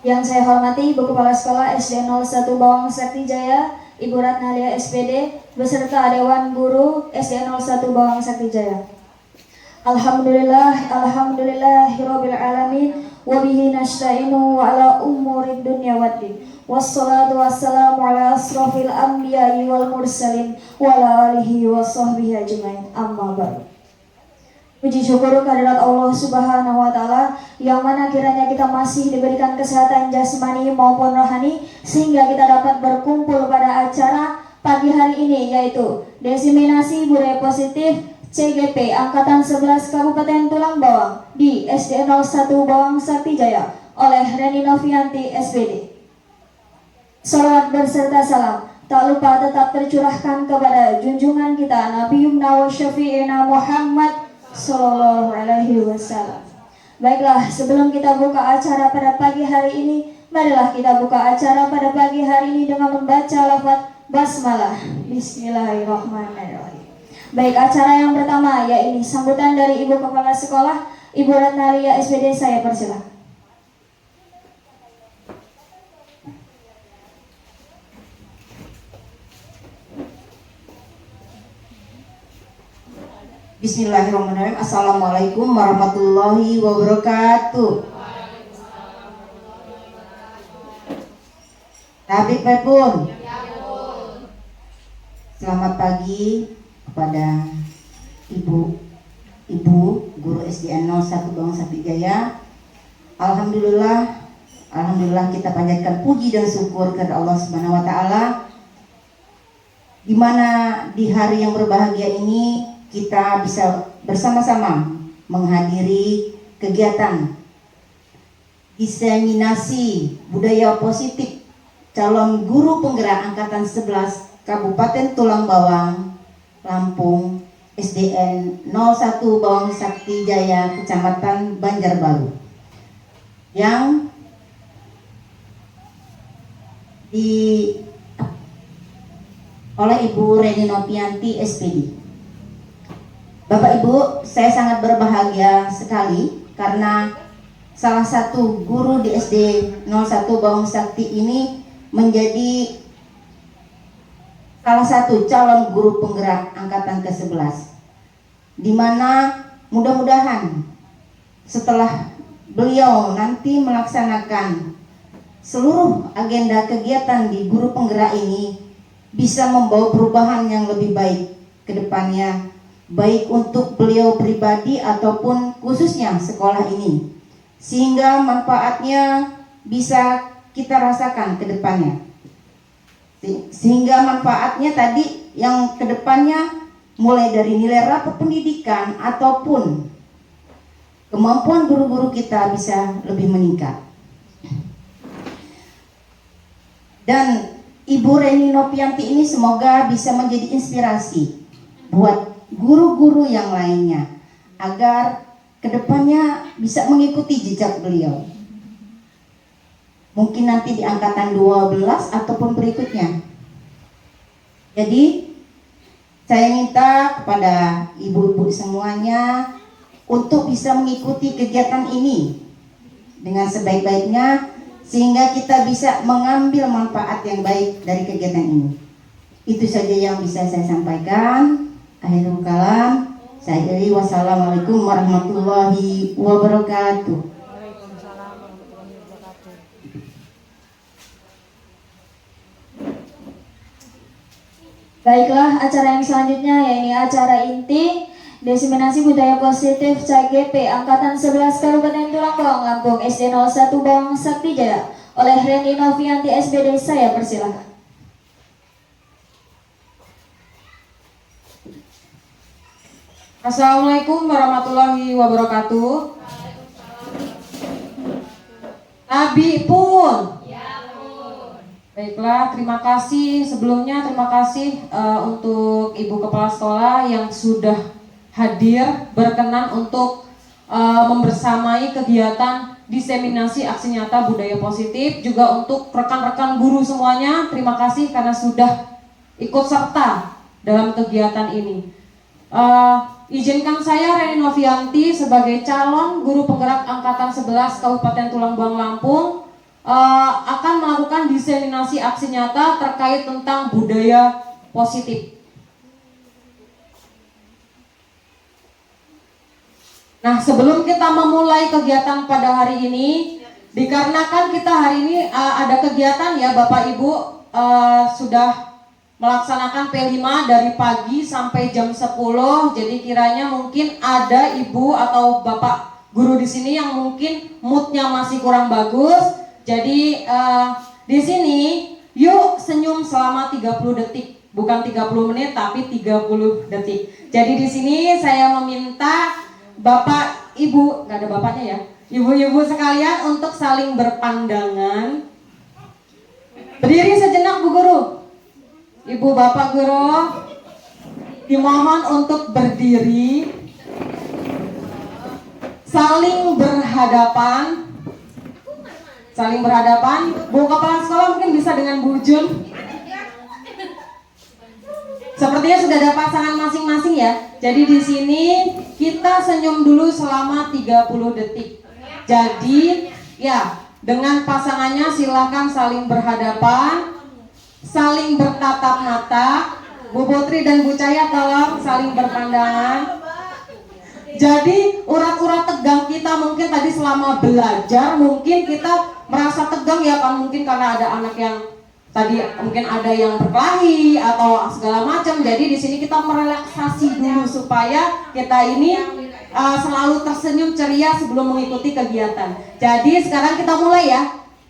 Yang saya hormati Ibu Kepala Sekolah SD 01 Bawang Sakti Jaya, Ibu Ratnalia SPD, beserta Dewan Guru SD 01 Bawang Sakti Jaya. Alhamdulillahirabbil alamin wa bihi nasta'inu wa ala umurid dunya waddin. Wassalatu wassalamu ala asrofil anbiya'i wal mursalin wa ala alihi wa sahbihi ajmain. Amma ba'du. Puji syukur kehadirat Allah Subhanahu wa Ta'ala, yang mana kiranya kita masih diberikan kesehatan jasmani maupun rohani, sehingga kita dapat berkumpul pada acara pagi hari ini, yaitu Diseminasi Budaya Positif CGP Angkatan 11 Kabupaten Tulang Bawang di SD 01 Bawang Sakti Jaya oleh Reni Novianti SPD. Salawat berserta salam tak lupa tetap tercurahkan kepada junjungan kita Nabi Yumna wa Syafi'ina Muhammad Sallallahu Alaihi Wasallam. Baiklah, sebelum kita buka acara pada pagi hari ini, marilah kita buka acara pada pagi hari ini dengan membaca lafaz basmalah. Bismillahirrahmanirrahim. Baik, acara yang pertama yaitu sambutan dari Ibu Kepala Sekolah, Ibu Ratnalia SPD, saya persilakan. Bismillahirrahmanirrahim. Assalamualaikum warahmatullahi wabarakatuh. Tabik Pepun. Selamat pagi kepada ibu guru SDN 01 Bawang Sakti Jaya. Alhamdulillah kita panjatkan puji dan syukur kepada Allah Subhanahu wa Ta'ala, di mana di hari yang berbahagia ini kita bisa bersama-sama menghadiri kegiatan diseminasi budaya positif calon guru penggerak angkatan 11 Kabupaten Tulang Bawang, Lampung, SDN 01 Bawang Sakti Jaya, Kecamatan Banjarbaru, yang oleh Ibu Reni Novianti SPD. Bapak Ibu, saya sangat berbahagia sekali karena salah satu guru di SD 01 Bawang Sakti ini menjadi salah satu calon guru penggerak angkatan ke-11, di mana mudah-mudahan setelah beliau nanti melaksanakan seluruh agenda kegiatan di guru penggerak ini bisa membawa perubahan yang lebih baik ke depannya, baik untuk beliau pribadi ataupun khususnya sekolah ini, sehingga manfaatnya bisa kita rasakan ke depannya. Sehingga manfaatnya tadi yang ke depannya mulai dari nilai rapot pendidikan ataupun kemampuan guru-guru kita bisa lebih meningkat. Dan Ibu Reni Novianti ini semoga bisa menjadi inspirasi buat guru-guru yang lainnya agar kedepannya bisa mengikuti jejak beliau, mungkin nanti di angkatan 12 ataupun berikutnya. Jadi saya minta kepada ibu-ibu semuanya untuk bisa mengikuti kegiatan ini dengan sebaik-baiknya, sehingga kita bisa mengambil manfaat yang baik dari kegiatan ini. Itu saja yang bisa saya sampaikan. Akhirul kalam, saya akhiri. Wassalamualaikum warahmatullahi wabarakatuh. Baiklah, acara yang selanjutnya yaitu acara inti Diseminasi Budaya Positif CGP Angkatan 11 Kabupaten Tulang Bawang, Lampung, SD 01 Bawang Sakti Jaya oleh Reni Novianti SPD, saya persilakan. Assalamualaikum warahmatullahi wabarakatuh. Nabi pun. Baiklah, terima kasih sebelumnya. Terima kasih untuk Ibu Kepala Sekolah yang sudah hadir berkenan untuk membersamai kegiatan diseminasi aksi nyata budaya positif. Juga untuk rekan-rekan guru semuanya, terima kasih karena sudah ikut serta dalam kegiatan ini. Izinkan saya Reni Novianti sebagai calon guru penggerak angkatan 11 Kabupaten Tulang Bawang, Lampung akan melakukan diseminasi aksi nyata terkait tentang budaya positif. Nah, sebelum kita memulai kegiatan pada hari ini, dikarenakan kita hari ini ada kegiatan ya Bapak Ibu, sudah melaksanakan P5 dari pagi sampai jam 10. Jadi kiranya mungkin ada ibu atau bapak guru di sini yang mungkin moodnya masih kurang bagus. Jadi di sini yuk senyum selama 30 detik, bukan 30 menit tapi 30 detik. Jadi di sini saya meminta Bapak Ibu, nggak ada bapaknya ya, ibu-ibu sekalian untuk saling berpandangan. Berdiri sejenak Bu Guru. Ibu Bapak Guru dimohon untuk berdiri, saling berhadapan. Saling berhadapan. Bu Kepala Sekolah mungkin bisa dengan Bu Jun. Sepertinya sudah ada pasangan masing-masing ya. Jadi di sini kita senyum dulu selama 30 detik. Jadi ya, dengan pasangannya silahkan saling berhadapan, saling bertatap mata. Bu Putri dan Bu Cahya tolong saling berpandangan. Jadi urat-urat tegang kita mungkin tadi selama belajar mungkin kita merasa tegang ya kan, mungkin karena ada anak yang tadi mungkin ada yang berkelahi atau segala macam. Jadi di sini kita merelaksasi dulu supaya kita ini selalu tersenyum ceria sebelum mengikuti kegiatan. Jadi sekarang kita mulai ya.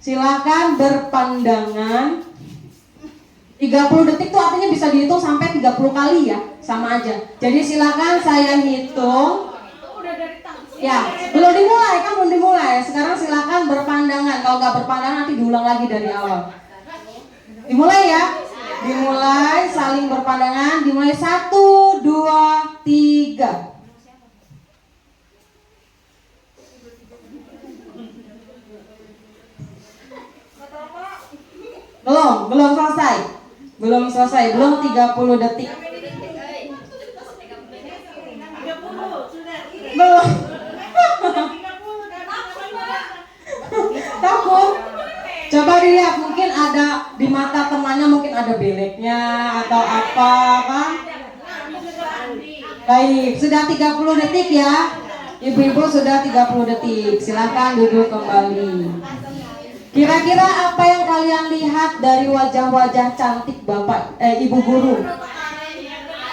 Silakan berpandangan. 30 detik itu artinya bisa dihitung sampai 30 kali ya, sama aja. Jadi silakan saya hitung. Ya, belum dimulai kan, belum dimulai. Sekarang silakan berpandangan. Kalau nggak berpandangan nanti diulang lagi dari awal. Dimulai ya. Dimulai saling berpandangan. Dimulai 1, 2, 3. Belum selesai. Belum selesai, belum 30 detik. Belum. Takut. Coba dilihat, mungkin ada di mata temannya, mungkin ada beleknya atau apa kan? Baik, sudah 30 detik ya. Ibu-ibu sudah 30 detik. Silakan duduk kembali. Kira-kira apa yang kalian lihat dari wajah-wajah cantik Bapak Ibu guru?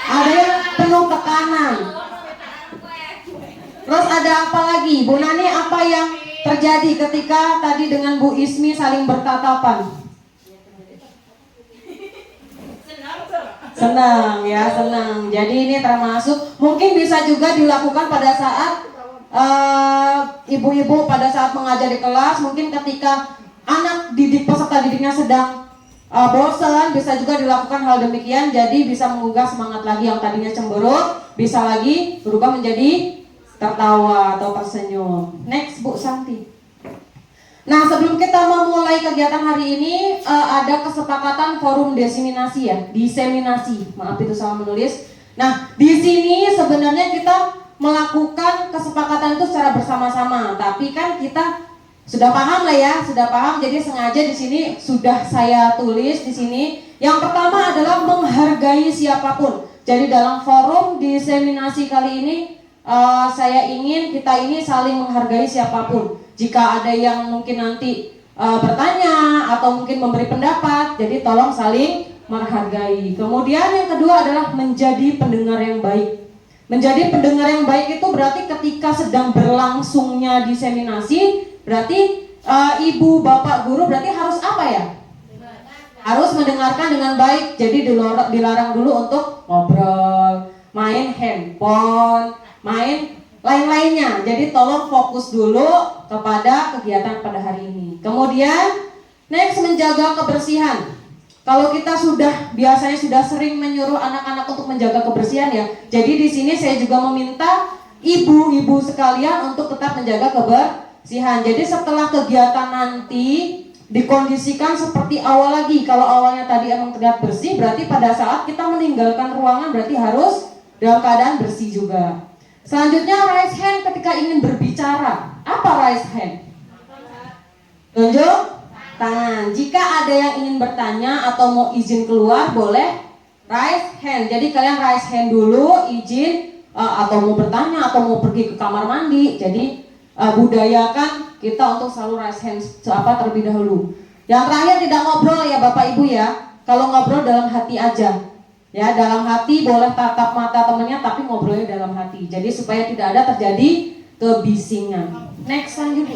Ada yang penuh tekanan. Terus ada apa lagi? Bu Nani, apa yang terjadi ketika tadi dengan Bu Ismi saling bertatapan? Senang ya, senang. Jadi ini termasuk mungkin bisa juga dilakukan pada saat ibu-ibu pada saat mengajar di kelas. Mungkin ketika anak didik peserta didiknya sedang bosan, bisa juga dilakukan hal demikian. Jadi bisa menggugah semangat lagi yang tadinya cemberut, bisa lagi berubah menjadi tertawa atau tersenyum. Next Bu Santi. Nah, sebelum kita memulai kegiatan hari ini ada kesepakatan forum diseminasi ya, diseminasi. Maaf itu salah menulis. Nah, di sini sebenarnya kita melakukan kesepakatan itu secara bersama-sama, tapi kan kita sudah paham lah ya, sudah paham. Jadi sengaja di sini sudah saya tulis di sini. Yang pertama adalah menghargai siapapun. Jadi dalam forum diseminasi kali ini saya ingin kita ini saling menghargai siapapun. Jika ada yang mungkin nanti bertanya atau mungkin memberi pendapat, jadi tolong saling menghargai. Kemudian yang kedua adalah menjadi pendengar yang baik. Menjadi pendengar yang baik itu berarti ketika sedang berlangsungnya diseminasi, berarti ibu bapak guru berarti harus apa ya? Harus mendengarkan dengan baik. Jadi dilarang dulu untuk ngobrol, main handphone, main lain-lainnya. Jadi tolong fokus dulu kepada kegiatan pada hari ini. Kemudian next, menjaga kebersihan. Kalau kita biasanya sudah sering menyuruh anak-anak untuk menjaga kebersihan ya. Jadi di sini saya juga meminta ibu-ibu sekalian untuk tetap menjaga kebersihan. Jadi setelah kegiatan nanti dikondisikan seperti awal lagi. Kalau awalnya tadi emang terlihat bersih, berarti pada saat kita meninggalkan ruangan berarti harus dalam keadaan bersih juga. Selanjutnya raise hand ketika ingin berbicara. Apa raise hand? Tunjuk tangan. Jika ada yang ingin bertanya atau mau izin keluar, boleh raise hand. Jadi kalian raise hand dulu, izin atau mau bertanya atau mau pergi ke kamar mandi. Jadi budayakan kita untuk selalu raise hand terlebih dahulu. Yang terakhir, tidak ngobrol ya Bapak Ibu ya. Kalau ngobrol dalam hati aja. Ya, dalam hati boleh tatap mata temennya tapi ngobrolnya dalam hati. Jadi supaya tidak ada terjadi kebisingan. Next lanjut.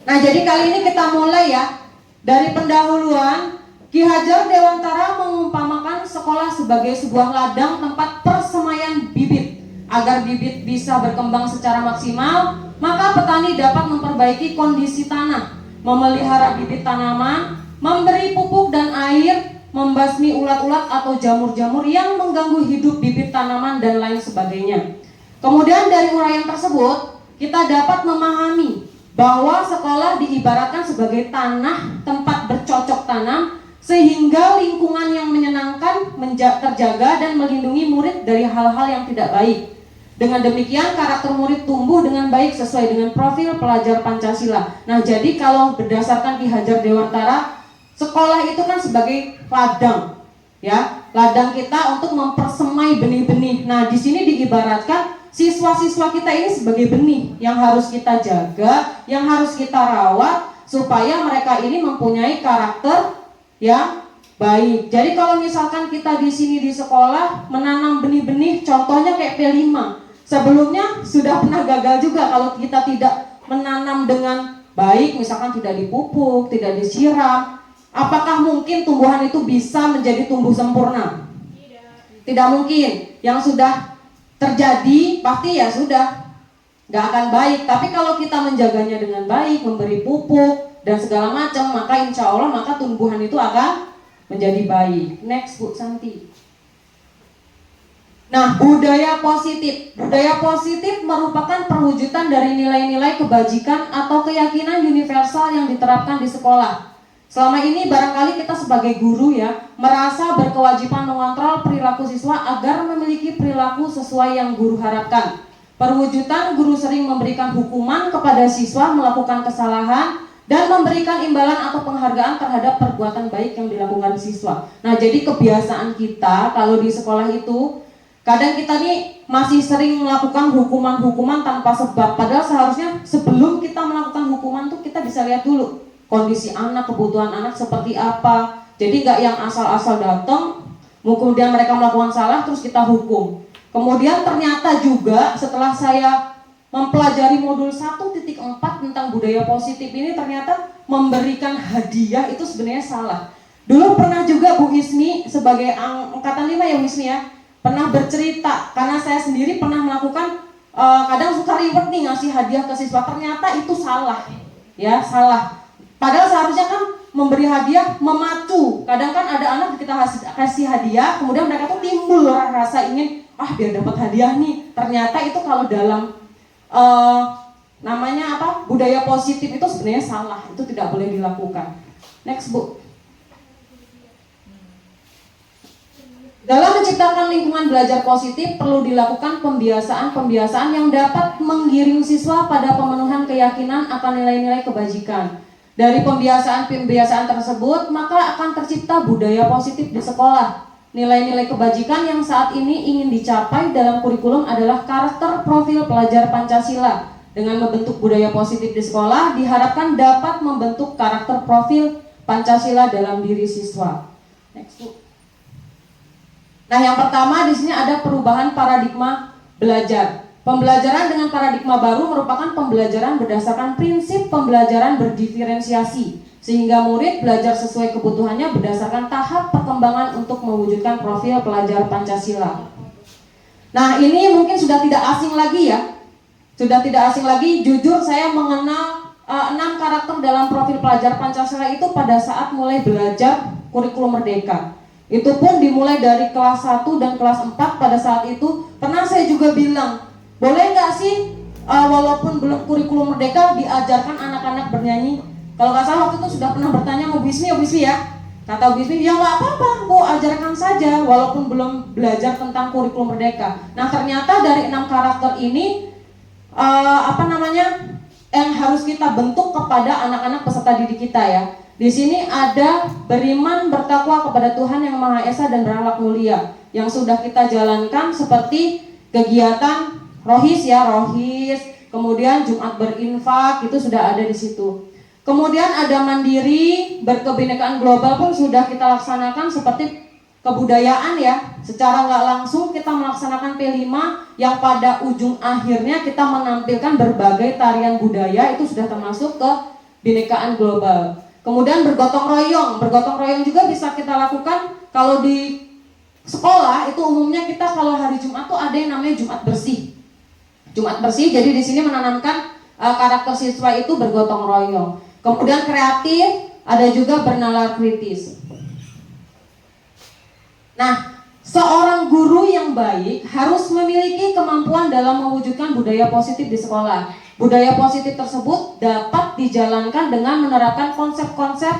Nah, jadi kali ini kita mulai ya. Dari pendahuluan, Ki Hajar Dewantara mengumpamakan sekolah sebagai sebuah ladang tempat persemaian bibit. Agar bibit bisa berkembang secara maksimal, maka petani dapat memperbaiki kondisi tanah, memelihara bibit tanaman, memberi pupuk dan air, membasmi ulat-ulat atau jamur-jamur yang mengganggu hidup bibit tanaman dan lain sebagainya. Kemudian dari uraian tersebut, kita dapat memahami bahwa sekolah diibaratkan sebagai tanah tempat bercocok tanam, sehingga lingkungan yang menyenangkan terjaga dan melindungi murid dari hal-hal yang tidak baik. Dengan demikian karakter murid tumbuh dengan baik sesuai dengan profil pelajar Pancasila. Nah, jadi kalau berdasarkan Ki Hajar Dewantara, sekolah itu kan sebagai ladang, ya, ladang kita untuk mempersemai benih-benih. Nah, di sini diibaratkan siswa-siswa kita ini sebagai benih yang harus kita jaga, yang harus kita rawat supaya mereka ini mempunyai karakter yang baik. Jadi kalau misalkan kita di sini di sekolah menanam benih-benih, contohnya kayak P5, sebelumnya sudah pernah gagal juga kalau kita tidak menanam dengan baik, misalkan tidak dipupuk, tidak disiram. Apakah mungkin tumbuhan itu bisa menjadi tumbuh sempurna? Tidak mungkin. Yang sudah terjadi pasti ya sudah nggak akan baik. Tapi kalau kita menjaganya dengan baik, memberi pupuk dan segala macam, maka insya Allah maka tumbuhan itu akan menjadi baik. Next Bu Santi. Nah, budaya positif. Budaya positif merupakan perwujudan dari nilai-nilai kebajikan atau keyakinan universal yang diterapkan di sekolah. Selama ini barangkali kita sebagai guru ya merasa berkewajiban mengontrol perilaku siswa agar memiliki perilaku sesuai yang guru harapkan. Perwujudan guru sering memberikan hukuman kepada siswa melakukan kesalahan dan memberikan imbalan atau penghargaan terhadap perbuatan baik yang dilakukan siswa. Nah, jadi kebiasaan kita kalau di sekolah itu kadang kita nih masih sering melakukan hukuman-hukuman tanpa sebab. Padahal seharusnya sebelum kita melakukan hukuman tuh kita bisa lihat dulu kondisi anak, kebutuhan anak seperti apa. Jadi nggak yang asal-asal datang, kemudian mereka melakukan salah terus kita hukum. Kemudian ternyata juga setelah saya mempelajari modul 1.4 tentang budaya positif ini, ternyata memberikan hadiah itu sebenarnya salah. Dulu pernah juga Bu Ismi sebagai angkatan 5 ya Bu Ismi ya, pernah bercerita karena saya sendiri pernah melakukan kadang suka reward nih ngasih hadiah ke siswa, ternyata itu salah. Ya, salah. Padahal seharusnya kan memberi hadiah memacu. Kadang kan ada anak kita kasih hadiah, kemudian mereka tuh timbul rasa ingin biar dapat hadiah nih. Ternyata itu kalau dalam namanya apa? Budaya positif itu sebenarnya salah. Itu tidak boleh dilakukan. Next Bu. Dalam menciptakan lingkungan belajar positif perlu dilakukan pembiasaan-pembiasaan yang dapat menggiring siswa pada pemenuhan keyakinan akan nilai-nilai kebajikan. Dari pembiasaan-pembiasaan tersebut, maka akan tercipta budaya positif di sekolah. Nilai-nilai kebajikan yang saat ini ingin dicapai dalam kurikulum adalah karakter profil pelajar Pancasila. Dengan membentuk budaya positif di sekolah, diharapkan dapat membentuk karakter profil Pancasila dalam diri siswa. Next, Bu. Nah, yang pertama di sini ada perubahan paradigma belajar. Pembelajaran dengan paradigma baru merupakan pembelajaran berdasarkan prinsip pembelajaran berdiferensiasi, sehingga murid belajar sesuai kebutuhannya berdasarkan tahap perkembangan untuk mewujudkan profil pelajar Pancasila. Nah, ini mungkin sudah tidak asing lagi ya. Sudah tidak asing lagi, jujur saya mengenal 6 karakter dalam profil pelajar Pancasila itu pada saat mulai belajar kurikulum Merdeka. Itu pun dimulai dari kelas 1 dan kelas 4 pada saat itu. Pernah saya juga bilang, boleh nggak sih walaupun belum kurikulum Merdeka diajarkan anak-anak bernyanyi? Kalau nggak salah waktu itu sudah pernah bertanya sama Bu Bismi ya. Kata Bu Bismi, ya nggak apa-apa, Bu ajarkan saja walaupun belum belajar tentang kurikulum Merdeka. Nah, ternyata dari 6 karakter ini yang harus kita bentuk kepada anak-anak peserta didik kita ya. Di sini ada beriman, bertakwa kepada Tuhan yang Maha Esa dan berakhlak mulia yang sudah kita jalankan seperti kegiatan rohis ya, rohis, kemudian Jumat berinfak itu sudah ada di situ. Kemudian ada mandiri, berkebinekaan global pun sudah kita laksanakan seperti kebudayaan ya. Secara nggak langsung kita melaksanakan P5 yang pada ujung akhirnya kita menampilkan berbagai tarian budaya, itu sudah termasuk ke binekaan global. Kemudian bergotong royong juga bisa kita lakukan kalau di sekolah itu umumnya kita kalau hari Jumat tuh ada yang namanya Jumat bersih. Jumat bersih, jadi di sini menanamkan karakter siswa itu bergotong royong. Kemudian kreatif, ada juga bernalar kritis. Nah, seorang guru yang baik harus memiliki kemampuan dalam mewujudkan budaya positif di sekolah. Budaya positif tersebut dapat dijalankan dengan menerapkan konsep-konsep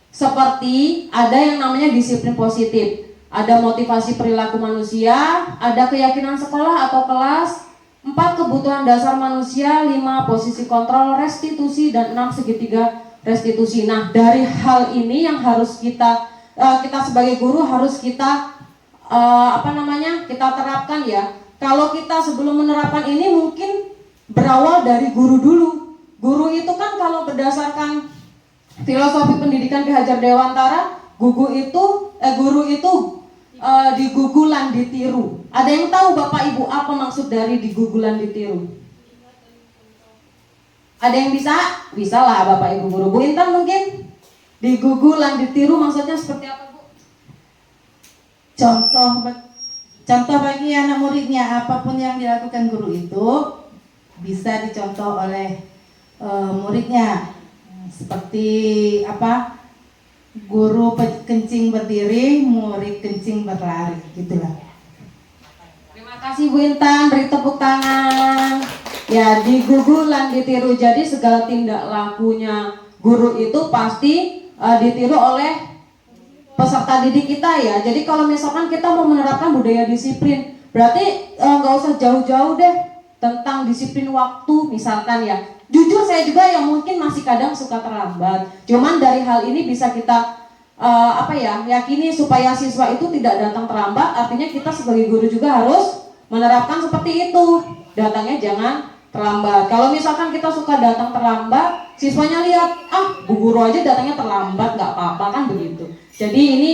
seperti ada yang namanya disiplin positif, ada motivasi perilaku manusia, ada keyakinan sekolah atau kelas, 4 kebutuhan dasar manusia, 5 posisi kontrol, restitusi, dan 6 segitiga restitusi. Nah, dari hal ini yang harus kita sebagai guru harus kita kita terapkan ya. Kalau kita sebelum menerapkan ini mungkin berawal dari guru dulu. Guru itu kan kalau berdasarkan filosofi pendidikan Ki Hajar Dewantara, guru itu digugulan ditiru. Ada yang tahu Bapak Ibu apa maksud dari digugulan ditiru? Ada yang bisa? Bisa lah Bapak Ibu guru. Bu Intan mungkin digugulan ditiru maksudnya seperti apa Bu? Contoh bagi anak muridnya, apapun yang dilakukan guru itu bisa dicontoh oleh muridnya. Seperti apa? Guru kencing berdiri, murid kencing berlari, gitulah. Terima kasih Bu Intan, beri tepuk tangan. Ya, digugulan ditiru, jadi segala tindak lakunya guru itu pasti ditiru oleh peserta didik kita ya. Jadi kalau misalkan kita mau menerapkan budaya disiplin, berarti nggak usah jauh-jauh deh tentang disiplin waktu misalkan ya. Jujur saya juga yang mungkin masih kadang suka terlambat. Cuman dari hal ini bisa kita yakini supaya siswa itu tidak datang terlambat. Artinya kita sebagai guru juga harus menerapkan seperti itu. Datangnya jangan terlambat. Kalau misalkan kita suka datang terlambat, siswanya lihat, Bu guru aja datangnya terlambat, nggak apa-apa kan begitu. Jadi ini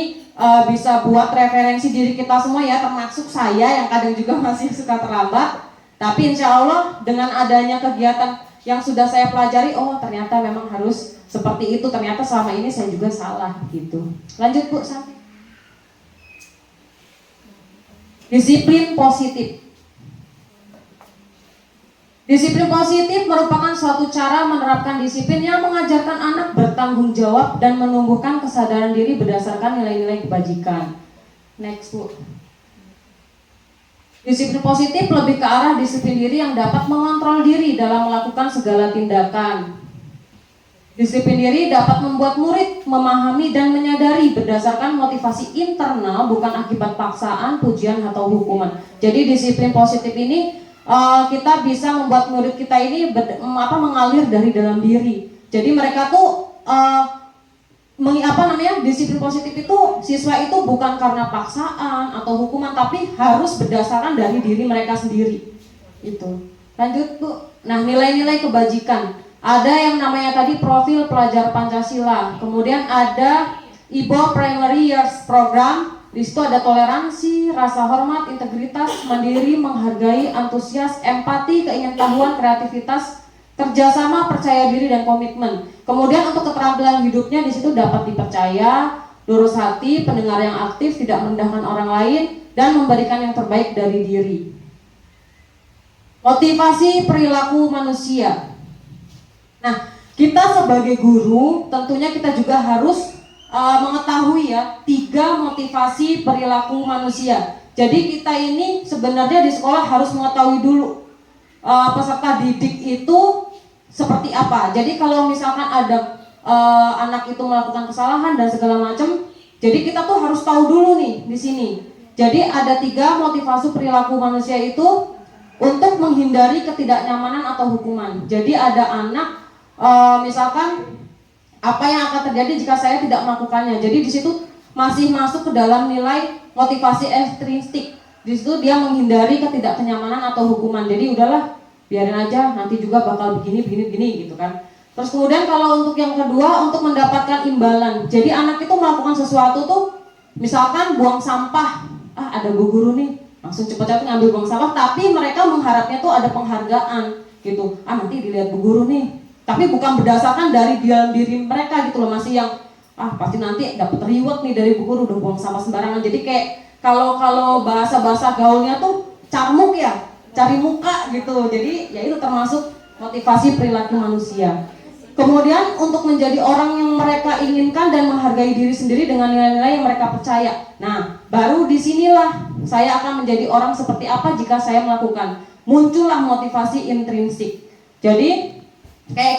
bisa buat referensi diri kita semua ya, termasuk saya yang kadang juga masih suka terlambat. Tapi insya Allah dengan adanya kegiatan yang sudah saya pelajari, oh ternyata memang harus seperti itu. Ternyata selama ini saya juga salah gitu. Lanjut Bu, sampai disiplin positif. Disiplin positif merupakan suatu cara menerapkan disiplin yang mengajarkan anak bertanggung jawab dan menumbuhkan kesadaran diri berdasarkan nilai-nilai kebajikan. Next Bu. Disiplin positif lebih ke arah disiplin diri yang dapat mengontrol diri dalam melakukan segala tindakan. Disiplin diri dapat membuat murid memahami dan menyadari berdasarkan motivasi internal, bukan akibat paksaan, pujian, atau hukuman. Jadi disiplin positif ini kita bisa membuat murid kita ini mengalir dari dalam diri. Jadi mereka tuh disiplin positif itu siswa itu bukan karena paksaan atau hukuman, tapi harus berdasarkan dari diri mereka sendiri. Itu. Lanjut Bu. Nah, nilai-nilai kebajikan. Ada yang namanya tadi profil pelajar Pancasila. Kemudian ada IBO Primary Years Program. Di situ ada toleransi, rasa hormat, integritas, mandiri, menghargai, antusias, empati, keingintahuan, kreativitas, kerjasama, percaya diri, dan komitmen. Kemudian untuk keterampilan hidupnya di situ dapat dipercaya, lurus hati, pendengar yang aktif, tidak merendahkan orang lain, dan memberikan yang terbaik dari diri. Motivasi perilaku manusia. Nah, kita sebagai guru tentunya kita juga harus mengetahui ya 3 motivasi perilaku manusia. Jadi kita ini sebenarnya di sekolah harus mengetahui dulu peserta didik itu seperti apa. Jadi kalau misalkan ada anak itu melakukan kesalahan dan segala macam, jadi kita tuh harus tahu dulu nih di sini. Jadi ada 3 motivasi perilaku manusia itu untuk menghindari ketidaknyamanan atau hukuman. Jadi ada anak misalkan apa yang akan terjadi jika saya tidak melakukannya. Jadi di situ masih masuk ke dalam nilai motivasi ekstrinsik. Di situ dia menghindari ketidaknyamanan atau hukuman. Jadi udahlah, biarin aja, nanti juga bakal begini gitu kan. Terus kemudian kalau untuk yang kedua, untuk mendapatkan imbalan. Jadi anak itu melakukan sesuatu tuh, misalkan buang sampah, ada bu guru nih, langsung cepat-cepat ngambil buang sampah, tapi mereka mengharapnya tuh ada penghargaan gitu. Nanti dilihat bu guru nih. Tapi bukan berdasarkan dari dalam diri mereka gitu loh, masih yang pasti nanti dapat reward nih dari bu guru udah buang sampah sembarangan. Jadi kayak kalau bahasa gaulnya tuh carmuk ya, cari muka gitu. Jadi ya itu termasuk motivasi perilaku manusia. Kemudian untuk menjadi orang yang mereka inginkan dan menghargai diri sendiri dengan nilai-nilai yang mereka percaya. Nah, baru disinilah saya akan menjadi orang seperti apa jika saya melakukan. Muncullah motivasi intrinsik. Jadi kayak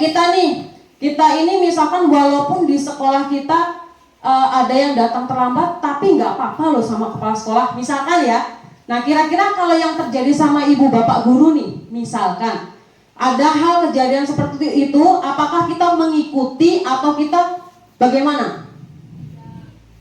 kita ini misalkan walaupun di sekolah kita ada yang datang terlambat, tapi nggak apa-apa loh sama kepala sekolah, misalkan ya. Nah, kira-kira kalau yang terjadi sama ibu bapak guru nih, misalkan ada hal kejadian seperti itu, apakah kita mengikuti atau kita bagaimana?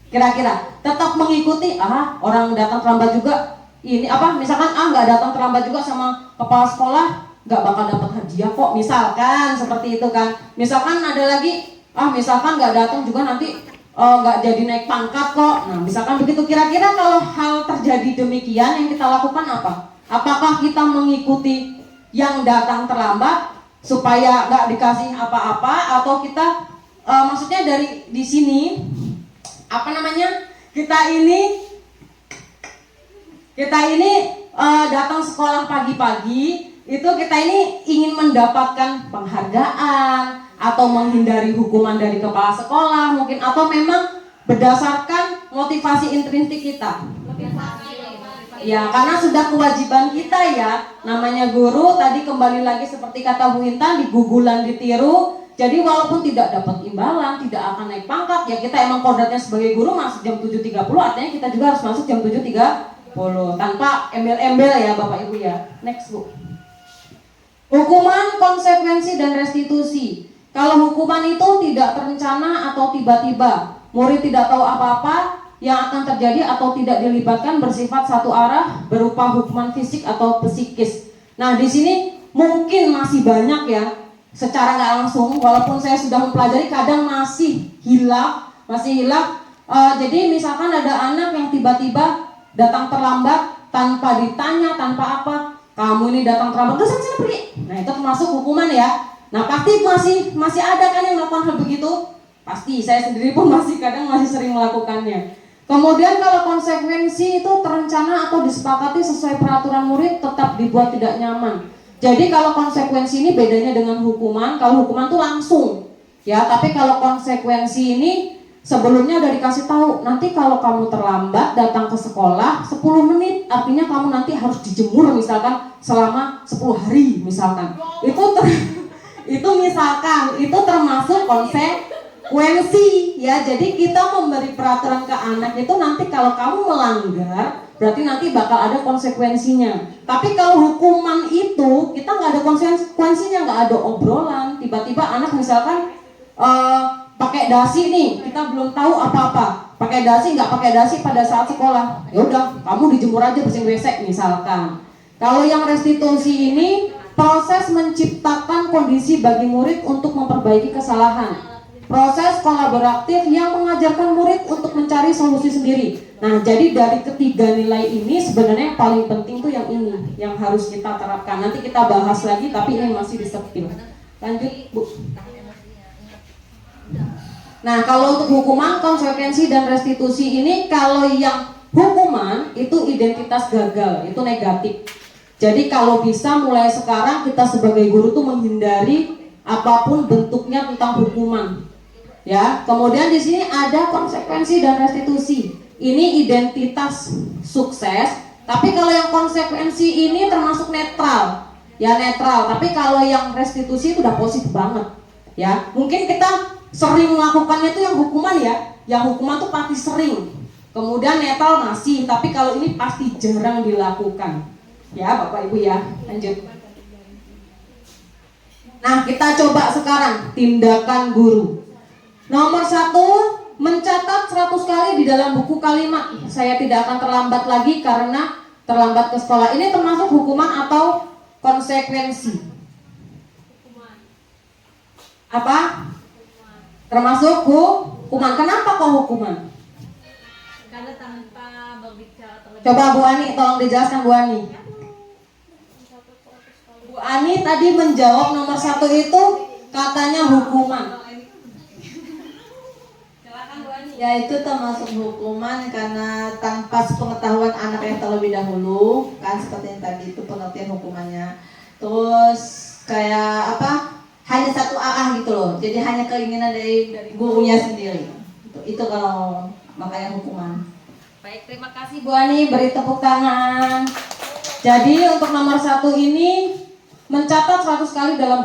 Kira-kira tetap mengikuti, orang datang terlambat juga, ini misalkan nggak datang terlambat juga sama kepala sekolah, nggak bakal dapat hadiah kok, misalkan seperti itu kan. Misalkan ada lagi, misalkan nggak datang juga nanti nggak jadi naik pangkat kok. Nah, misalkan begitu. Kira-kira kalau hal terjadi demikian, yang kita lakukan apa? Apakah kita mengikuti yang datang terlambat supaya nggak dikasih apa-apa, atau kita maksudnya dari di sini kita ini datang sekolah pagi-pagi, itu kita ini ingin mendapatkan penghargaan atau menghindari hukuman dari kepala sekolah mungkin, atau memang berdasarkan motivasi intrinsik kita. Ya, karena sudah kewajiban kita ya, namanya guru, tadi kembali lagi seperti kata Bu Intan, digugulan ditiru. Jadi walaupun tidak dapat imbalan, tidak akan naik pangkat, ya kita emang kodratnya sebagai guru masuk jam 7.30, artinya kita juga harus masuk jam 7.30 tanpa embel-embel ya Bapak Ibu ya. Next Bu. Hukuman, konsekuensi, dan restitusi. Kalau hukuman itu tidak terencana atau tiba-tiba, murid tidak tahu apa-apa, yang akan terjadi atau tidak dilibatkan bersifat satu arah berupa hukuman fisik atau psikis. Nah, di sini mungkin masih banyak ya, secara nggak langsung, walaupun saya sudah mempelajari, kadang masih hilaf. Jadi misalkan ada anak yang tiba-tiba datang terlambat tanpa ditanya, tanpa apa, kamu ini datang terlambat, udah sana pergi. Nah, itu termasuk hukuman ya. Nah, pasti masih ada kan yang melakukan hal begitu. Pasti saya sendiri pun masih sering melakukannya. Kemudian kalau konsekuensi itu terencana atau disepakati sesuai peraturan murid, tetap dibuat tidak nyaman. Jadi kalau konsekuensi ini bedanya dengan hukuman. Kalau hukuman itu langsung ya, tapi kalau konsekuensi ini sebelumnya udah dikasih tahu, nanti kalau kamu terlambat datang ke sekolah 10 menit, artinya kamu nanti harus dijemur misalkan selama 10 hari misalkan. Itu misalkan itu termasuk konsekuensi ya. Jadi kita memberi peraturan ke anak itu, nanti kalau kamu melanggar berarti nanti bakal ada konsekuensinya. Tapi kalau hukuman itu kita nggak ada konsekuensinya, nggak ada obrolan. Tiba-tiba anak misalkan pakai dasi nih, kita belum tahu apa-apa, pakai dasi nggak pakai dasi pada saat sekolah, ya udah kamu dijemur aja bersihin WC misalkan. Kalau yang restitusi ini proses menciptakan kondisi bagi murid untuk memperbaiki kesalahan. Proses kolaboratif yang mengajarkan murid untuk mencari solusi sendiri. Nah, jadi dari ketiga nilai ini sebenarnya yang paling penting tuh yang ini, yang harus kita terapkan. Nanti kita bahas lagi, tapi ini masih di sepil. Lanjut, Bu. Nah, kalau untuk hukuman, konsekuensi, dan restitusi ini, kalau yang hukuman itu identitas gagal, itu negatif. Jadi kalau bisa mulai sekarang kita sebagai guru tuh menghindari apapun bentuknya tentang hukuman. Ya, kemudian di sini ada konsekuensi dan restitusi. Ini identitas sukses, tapi kalau yang konsekuensi ini termasuk netral. Ya, netral, tapi kalau yang restitusi itu udah positif banget. Ya, mungkin kita sering melakukannya itu yang hukuman ya. Yang hukuman tuh pasti sering. Kemudian netral masih, tapi kalau ini pasti jarang dilakukan. Ya Bapak Ibu ya, lanjut. Nah, kita coba sekarang tindakan guru. Nomor 1, mencatat 100 kali di dalam buku kalimat. Saya tidak akan terlambat lagi karena terlambat ke sekolah. Ini termasuk hukuman atau konsekuensi? Apa? Termasuk hukuman. Kenapa kok hukuman? Karena tanpa berbicara terlebih. Coba Bu Ani, tolong dijelaskan Bu Ani. Bu Ani tadi menjawab nomor 1 itu katanya hukuman. Ya itu termasuk hukuman karena tanpa sepengetahuan anak yang terlebih dahulu, kan seperti yang tadi itu pengertian hukumannya. Terus kayak apa? Hanya satu arah gitu loh. Jadi hanya keinginan dari gurunya sendiri. Itu kalau makanya hukuman. Baik, terima kasih Bu Ani, beri tepuk tangan. Jadi untuk nomor 1 ini mencatat 100 kali dalam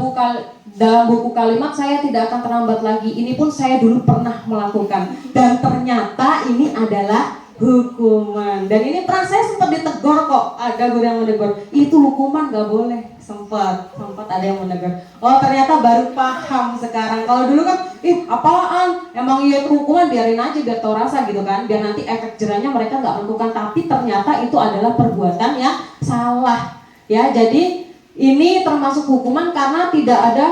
buku kalimat, saya tidak akan terlambat lagi. Ini pun saya dulu pernah melakukan dan ternyata ini adalah hukuman. Dan ini pernah saya sempat ditegur kok, ada guru yang menegur, itu hukuman gak boleh. Sempat ada yang menegur. Oh ternyata baru paham sekarang. Kalau dulu kan, apaan? Emang iya itu hukuman, biarin aja biar tau rasa gitu kan. Biar nanti efek jerahnya mereka gak melakukan. Tapi ternyata itu adalah perbuatan yang salah. Ya, jadi ini termasuk hukuman karena tidak ada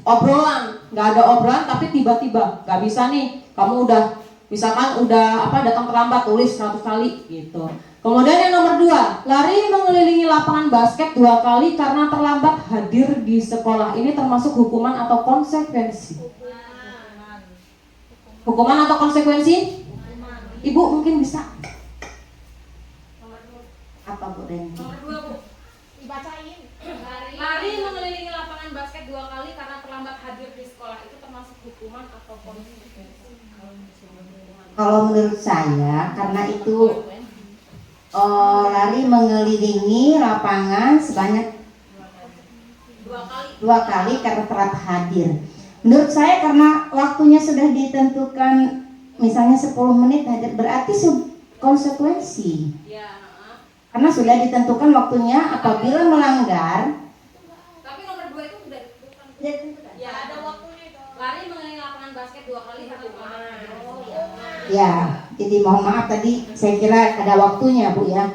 obrolan, nggak ada obrolan tapi tiba-tiba nggak bisa nih, kamu udah misalkan datang terlambat, tulis 100 kali gitu. Kemudian yang nomor 2, lari mengelilingi lapangan basket 2 kali karena terlambat hadir di sekolah. Ini termasuk hukuman atau konsekuensi? Hukuman atau konsekuensi? Ibu mungkin bisa. Apa Bu Reni? Nomor 2 Bu, Dibacain. lari mengelilingi lapangan basket 2 kali karena terlambat hadir di sekolah. Itu termasuk hukuman atau konsekuensi? Kalau menurut saya, karena itu lari mengelilingi lapangan sebanyak 2 kali karena telat hadir. Menurut saya karena waktunya sudah ditentukan, misalnya 10 menit hadir, berarti konsekuensi. Karena sudah ditentukan waktunya, apabila melanggar. Tapi nomor 2 itu sudah ditentukan. Ya ada waktunya itu. Lari mengelilingi lapangan basket 2 kali karena terlambat hadir. Ya, jadi mohon maaf tadi saya kira ada waktunya Bu ya.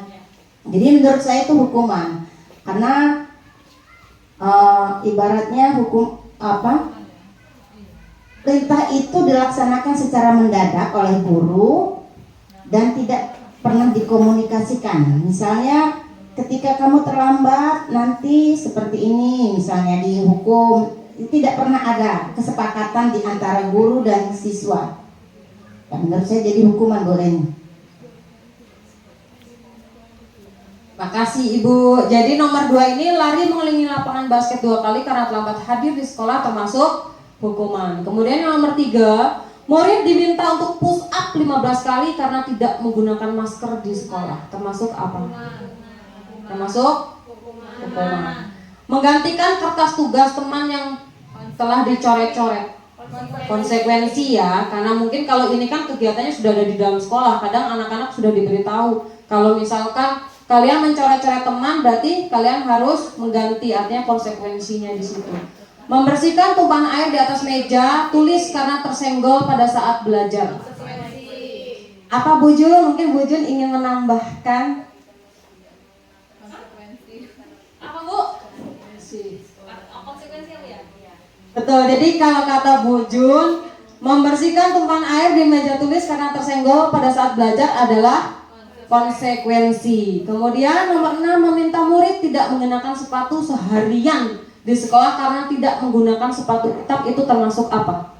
Jadi menurut saya itu hukuman. Karena ibaratnya perintah itu dilaksanakan secara mendadak oleh guru dan tidak pernah dikomunikasikan. Misalnya ketika kamu terlambat nanti seperti ini, misalnya dihukum, tidak pernah ada kesepakatan di antara guru dan siswa. Dan menurut saya jadi hukuman Bu Reni. Makasih Ibu. Jadi nomor 2 ini lari mengelilingi lapangan basket 2 kali karena terlambat hadir di sekolah termasuk hukuman. Kemudian yang nomor 3, murid diminta untuk push up 15 kali karena tidak menggunakan masker di sekolah. Termasuk apa? Termasuk hukuman. Menggantikan kertas tugas teman yang telah dicoret-coret. Konsekuensi ya, karena mungkin kalau ini kan kegiatannya sudah ada di dalam sekolah. Kadang anak-anak sudah diberitahu kalau misalkan kalian mencoret-coret teman, berarti kalian harus mengganti, artinya konsekuensinya di situ. Membersihkan tumpahan air di atas meja, tulis karena tersenggol pada saat belajar. Apa Bu Jun? Mungkin Bu Jun ingin menambahkan. Apa Bu? Konsekuensi apa ya? Betul, jadi kalau kata Bu Jun, membersihkan tumpahan air di meja tulis karena tersenggol pada saat belajar adalah konsekuensi. Kemudian nomor 6, meminta murid tidak mengenakan sepatu seharian di sekolah karena tidak menggunakan sepatu ketat. Itu termasuk apa?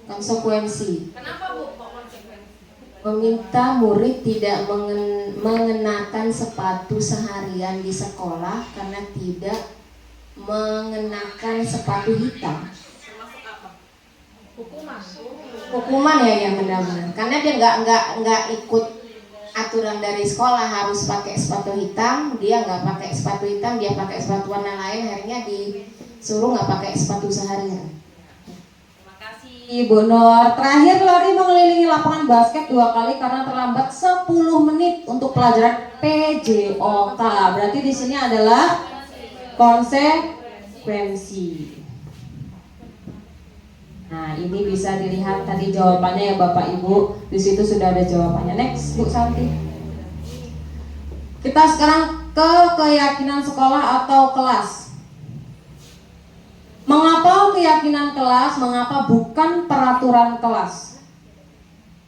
Konsekuensi. Kenapa Bu kok konsekuensi? Meminta murid tidak mengenakan sepatu seharian di sekolah karena tidak mengenakan sepatu hitam. Termasuk apa? Hukuman ya yang benar-benar. Karena dia nggak ikut aturan dari sekolah harus pakai sepatu hitam, dia nggak pakai sepatu hitam, dia pakai sepatu warna lain, akhirnya disuruh nggak pakai sepatu seharian. Terima kasih. Ibu Nur, terakhir lari mengelilingi lapangan basket 2 kali karena terlambat 10 menit untuk pelajaran PJOK. Berarti di sini adalah konsekuensi. Nah, ini bisa dilihat tadi jawabannya ya Bapak Ibu. Di situ sudah ada jawabannya. Next, Bu Santi. Kita sekarang ke keyakinan sekolah atau kelas. Mengapa keyakinan kelas, mengapa bukan peraturan kelas?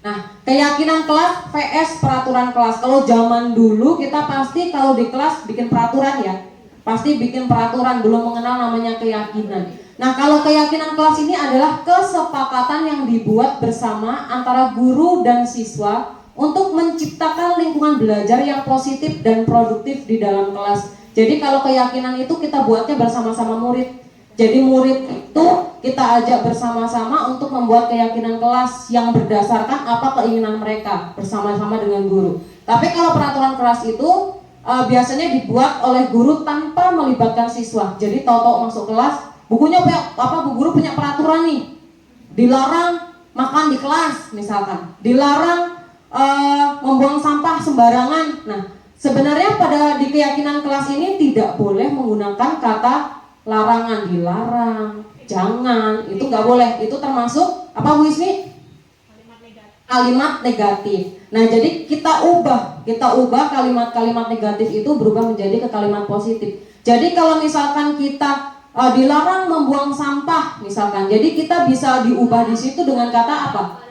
Nah, keyakinan kelas vs peraturan kelas. Kalau zaman dulu kita pasti kalau di kelas bikin peraturan ya. Pasti bikin peraturan, belum mengenal namanya keyakinan. Nah, kalau keyakinan kelas ini adalah kesepakatan yang dibuat bersama antara guru dan siswa untuk menciptakan lingkungan belajar yang positif dan produktif di dalam kelas. Jadi kalau keyakinan itu kita buatnya bersama-sama murid. Jadi murid itu kita ajak bersama-sama untuk membuat keyakinan kelas yang berdasarkan apa keinginan mereka bersama-sama dengan guru. Tapi kalau peraturan kelas itu biasanya dibuat oleh guru tanpa melibatkan siswa. Jadi tahu-tahu masuk kelas, bukunya bu guru punya peraturan nih, dilarang makan di kelas misalkan, dilarang membuang sampah sembarangan. Nah, sebenarnya di keyakinan kelas ini tidak boleh menggunakan kata larangan, dilarang, jangan, itu nggak boleh. Itu termasuk apa Bu Ismi? Kalimat negatif. Nah, jadi kita ubah kalimat-kalimat negatif itu berubah menjadi ke kalimat positif. Jadi kalau misalkan kita dilarang membuang sampah misalkan, jadi kita bisa diubah di situ dengan kata apa?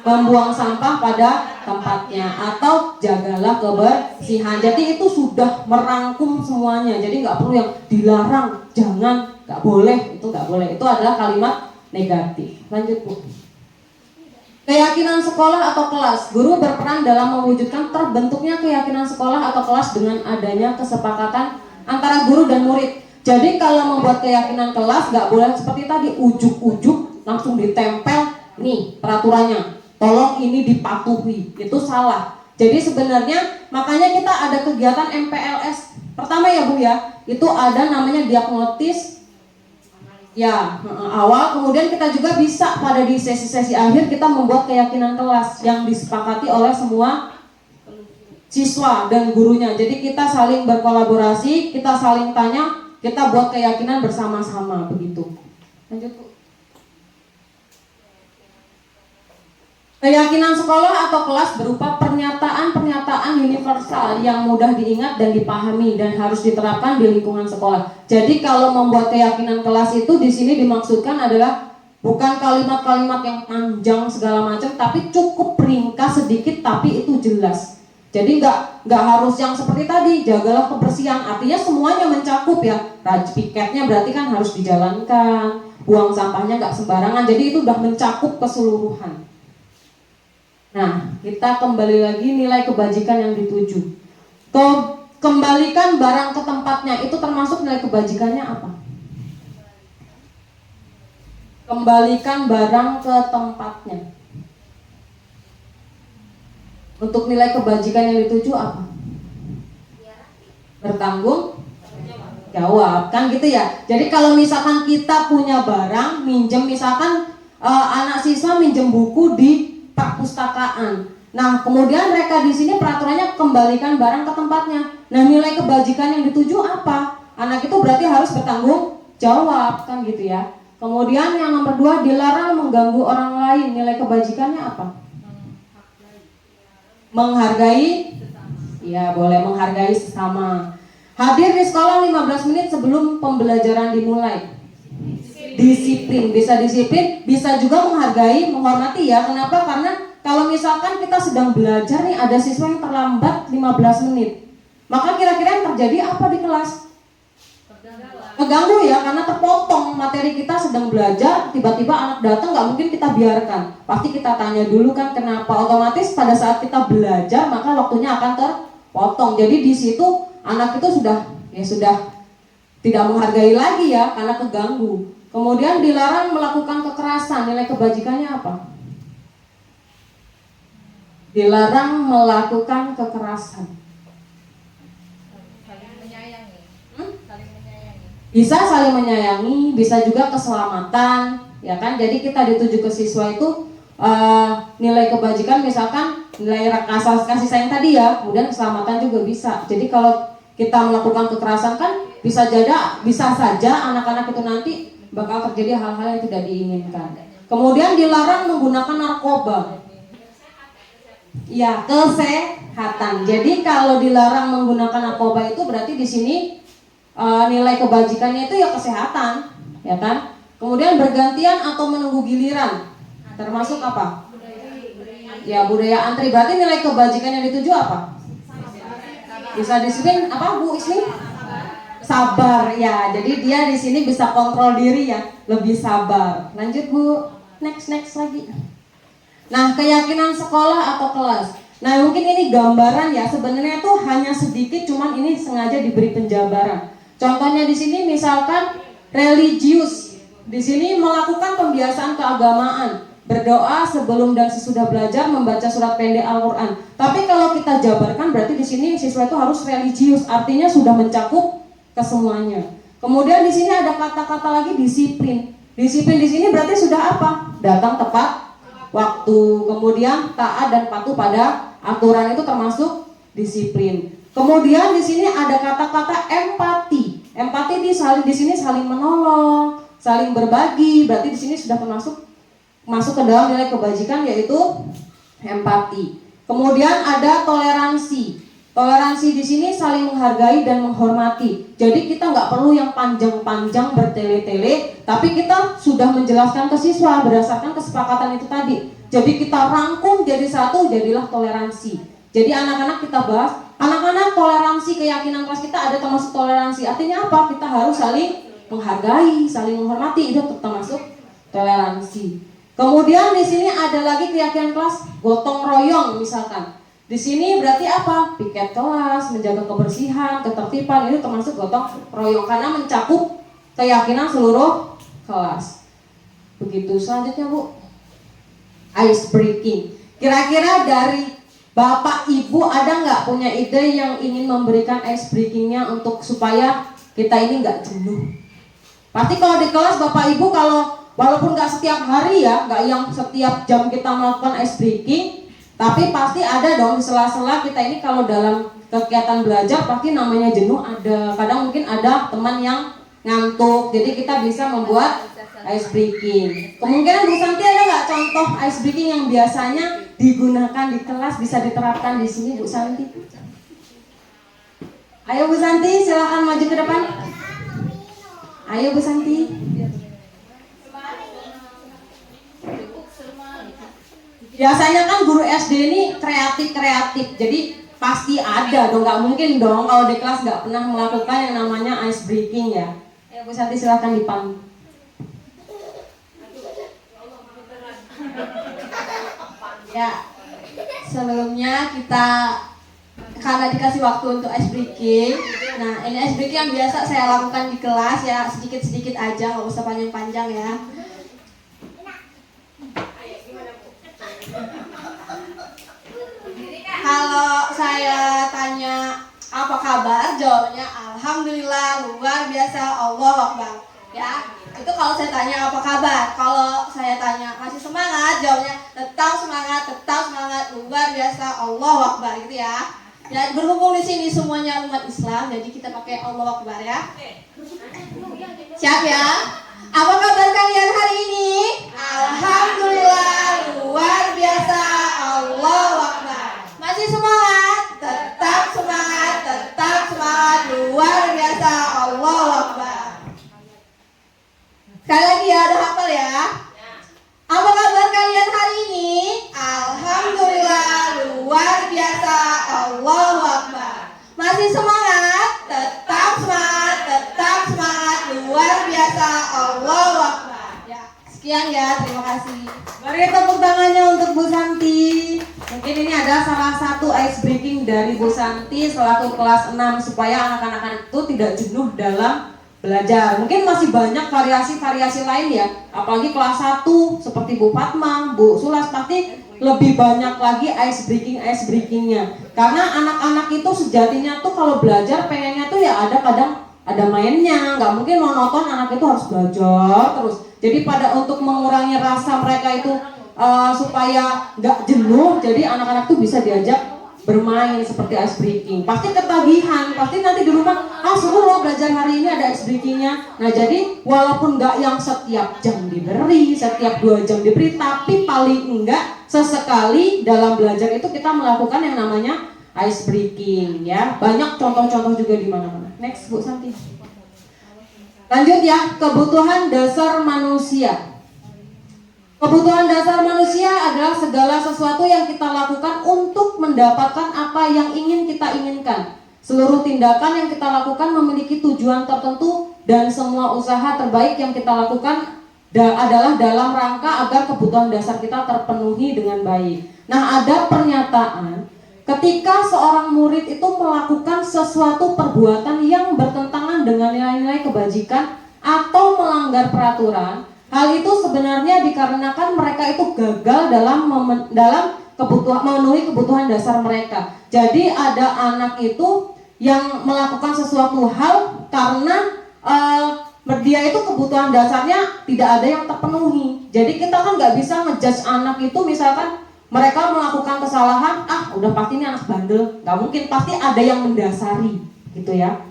Membuang sampah pada tempatnya, atau jagalah kebersihan. Jadi itu sudah merangkum semuanya. Jadi nggak perlu yang dilarang, jangan, nggak boleh, itu nggak boleh. Itu adalah kalimat negatif. Lanjut Bu. Keyakinan sekolah atau kelas. Guru berperan dalam mewujudkan terbentuknya keyakinan sekolah atau kelas dengan adanya kesepakatan antara guru dan murid. Jadi kalau membuat keyakinan kelas nggak boleh seperti tadi ujuk-ujuk langsung ditempel nih peraturannya. Tolong ini dipatuhi, itu salah. Jadi sebenarnya makanya kita ada kegiatan MPLS. Pertama ya Bu ya, itu ada namanya diagnosis ya awal. Kemudian kita juga bisa pada di sesi-sesi akhir kita membuat keyakinan kelas yang disepakati oleh semua siswa dan gurunya. Jadi kita saling berkolaborasi, kita saling tanya, kita buat keyakinan bersama-sama begitu. Lanjut Bu. Keyakinan sekolah atau kelas berupa pernyataan-pernyataan universal yang mudah diingat dan dipahami dan harus diterapkan di lingkungan sekolah. Jadi kalau membuat keyakinan kelas itu di sini dimaksudkan adalah bukan kalimat-kalimat yang panjang segala macam, tapi cukup ringkas sedikit tapi itu jelas. Jadi nggak harus yang seperti tadi, jagalah kebersihan. Artinya semuanya mencakup ya. Piketnya berarti kan harus dijalankan, buang sampahnya nggak sembarangan. Jadi itu udah mencakup keseluruhan. Nah, kita kembali lagi nilai kebajikan yang dituju. Kembalikan barang ke tempatnya, itu termasuk nilai kebajikannya apa? Kembalikan barang ke tempatnya. Untuk nilai kebajikan yang dituju apa? Bertanggung jawab, kan gitu ya. Jadi kalau misalkan kita punya barang, minjem misalkan anak siswa minjem buku di perpustakaan. Nah, kemudian mereka di sini peraturannya kembalikan barang ke tempatnya. Nah, nilai kebajikan yang dituju apa? Anak itu berarti harus bertanggung jawab, kan gitu ya. Kemudian yang nomor 2, dilarang mengganggu orang lain. Nilai kebajikannya apa? Menghargai. Ya, boleh menghargai sesama. Hadir di sekolah 15 menit sebelum pembelajaran dimulai. Disiplin, bisa juga menghargai, menghormati ya. Kenapa? Karena kalau misalkan kita sedang belajar nih, ada siswa yang terlambat 15 menit, maka kira-kira yang terjadi apa di kelas? Keganggu ya, karena terpotong materi kita sedang belajar, tiba-tiba anak datang, nggak mungkin kita biarkan. Pasti kita tanya dulu kan kenapa. Otomatis pada saat kita belajar, maka waktunya akan terpotong. Jadi di situ anak itu sudah tidak menghargai lagi ya, karena keganggu. Kemudian dilarang melakukan kekerasan. Nilai kebajikannya apa? Dilarang melakukan kekerasan. Bisa saling menyayangi, bisa juga keselamatan. ya kan? Jadi kita dituju ke siswa itu nilai kebajikan, misalkan nilai kasih sayang tadi ya, kemudian keselamatan juga bisa. Jadi kalau kita melakukan kekerasan kan bisa saja anak-anak itu nanti bakal terjadi hal-hal yang tidak diinginkan. Kemudian dilarang menggunakan narkoba. Ya, kesehatan. Jadi kalau dilarang menggunakan narkoba itu berarti di sini nilai kebajikannya itu ya kesehatan, ya kan? Kemudian bergantian atau menunggu giliran. Termasuk apa? Ya, budaya antri. Berarti nilai kebajikan yang dituju apa? Bisa disiplin apa Bu Ismi? Sabar ya. Jadi dia di sini bisa kontrol diri ya, lebih sabar. Lanjut Bu. Next lagi. Nah, keyakinan sekolah atau kelas. Nah, mungkin ini gambaran ya. Sebenarnya itu hanya sedikit, cuman ini sengaja diberi penjabaran. Contohnya di sini misalkan religius. Di sini melakukan pembiasaan keagamaan, berdoa sebelum dan sesudah belajar, membaca surat pendek Al-Qur'an. Tapi kalau kita jabarkan berarti di sini siswa itu harus religius, artinya sudah mencakup kesemuanya. Kemudian di sini ada kata-kata lagi disiplin. Disiplin di sini berarti sudah apa? Datang tepat waktu, kemudian taat dan patuh pada aturan, itu termasuk disiplin. Kemudian di sini ada kata-kata empati. Empati di sini saling menolong, saling berbagi, berarti di sini sudah masuk ke dalam nilai kebajikan, yaitu empati. Kemudian ada toleransi. Toleransi di sini saling menghargai dan menghormati. Jadi kita nggak perlu yang panjang-panjang bertele-tele, tapi kita sudah menjelaskan ke siswa berdasarkan kesepakatan itu tadi. Jadi kita rangkum jadi satu, jadilah toleransi. Jadi anak-anak kita bahas, anak-anak toleransi keyakinan kelas kita ada termasuk toleransi. Artinya apa? Kita harus saling menghargai, saling menghormati, itu termasuk toleransi. Kemudian di sini ada lagi keyakinan kelas gotong royong misalkan. Di sini berarti apa? Piket kelas, menjaga kebersihan, ketertiban, itu termasuk gotong royong karena mencakup keyakinan seluruh kelas. Begitu. Selanjutnya Bu, ice breaking. Kira-kira dari Bapak Ibu ada nggak punya ide yang ingin memberikan ice breakingnya untuk supaya kita ini nggak jenuh? Pasti kalau di kelas Bapak Ibu kalau walaupun nggak setiap hari ya, nggak yang setiap jam kita melakukan ice breaking, tapi pasti ada dong di sela-sela kita ini kalau dalam kegiatan belajar pasti namanya jenuh ada. Kadang mungkin ada teman yang ngantuk, jadi kita bisa membuat ice breaking. Kemungkinan Bu Santi ada nggak contoh ice breaking yang biasanya digunakan di kelas bisa diterapkan di sini Bu Santi? Ayo Bu Santi, silakan maju ke depan. Ayo Bu Santi. Biasanya kan guru SD ini kreatif, jadi pasti ada dong, nggak mungkin dong kalau di kelas nggak pernah melakukan yang namanya ice breaking ya. Ya Bu Santi silahkan dipanggil. Ya, sebelumnya kita karena dikasih waktu untuk ice breaking. Nah, ini ice breaking yang biasa saya lakukan di kelas ya, sedikit-sedikit aja, nggak usah panjang-panjang ya. Kalau saya tanya apa kabar, jawabnya alhamdulillah, luar biasa, Allahu Akbar. Ya, itu kalau saya tanya apa kabar. Kalau saya tanya masih semangat, jawabnya tetap semangat, luar biasa, Allahu Akbar gitu ya. Ya, berhubung di sini semuanya umat Islam, jadi kita pakai Allahu Akbar ya. Siap ya? Apa kabar kalian hari ini? Alhamdulillah, luar biasa, Allahu Akbar. Masih semangat? Tetap semangat, luar biasa, Allahu Akbar. Sekali lagi ya, ada hafal ya. Apa kabar kalian hari ini? Alhamdulillah, luar biasa, Allahu Akbar. Masih semangat? Tetap semangat, luar biasa, Allahu Akbar. Ya, sekian ya, terima kasih. Beri tepuk tangannya untuk Bu Santi. Mungkin ini ada salah satu ice breaking dari Bu Santi selaku kelas 6 supaya anak-anak itu tidak jenuh dalam belajar. Mungkin masih banyak variasi-variasi lain ya. Apalagi kelas 1 seperti Bu Fatma, Bu Sulas pasti lebih banyak lagi ice breakingnya. Karena anak-anak itu sejatinya tuh kalau belajar pengennya tuh ya ada kadang ada mainnya. Nggak mungkin monoton anak itu harus belajar terus. Jadi untuk mengurangi rasa mereka itu supaya nggak jenuh, jadi anak-anak tuh bisa diajak bermain seperti ice breaking. Pasti ketagihan, pasti nanti di rumah seru loh belajar hari ini ada ice breakingnya. Nah jadi walaupun nggak yang setiap jam diberi, setiap 2 jam diberi, tapi paling enggak sesekali dalam belajar itu kita melakukan yang namanya ice breaking ya. Banyak contoh-contoh juga di mana-mana. Next Bu Santi. Lanjut ya, kebutuhan dasar manusia. Kebutuhan dasar manusia adalah segala sesuatu yang kita lakukan untuk mendapatkan apa yang ingin kita inginkan. Seluruh tindakan yang kita lakukan memiliki tujuan tertentu dan semua usaha terbaik yang kita lakukan adalah dalam rangka agar kebutuhan dasar kita terpenuhi dengan baik. Nah, ada pernyataan ketika seorang murid itu melakukan sesuatu perbuatan yang bertentangan dengan nilai-nilai kebajikan atau melanggar peraturan. Hal itu sebenarnya dikarenakan mereka itu gagal dalam memenuhi kebutuhan dasar mereka. Jadi ada anak itu yang melakukan sesuatu hal karena dia itu kebutuhan dasarnya tidak ada yang terpenuhi. Jadi kita kan nggak bisa ngejudge anak itu, misalkan mereka melakukan kesalahan, udah pasti ini anak bandel, nggak mungkin, pasti ada yang mendasari, gitu ya.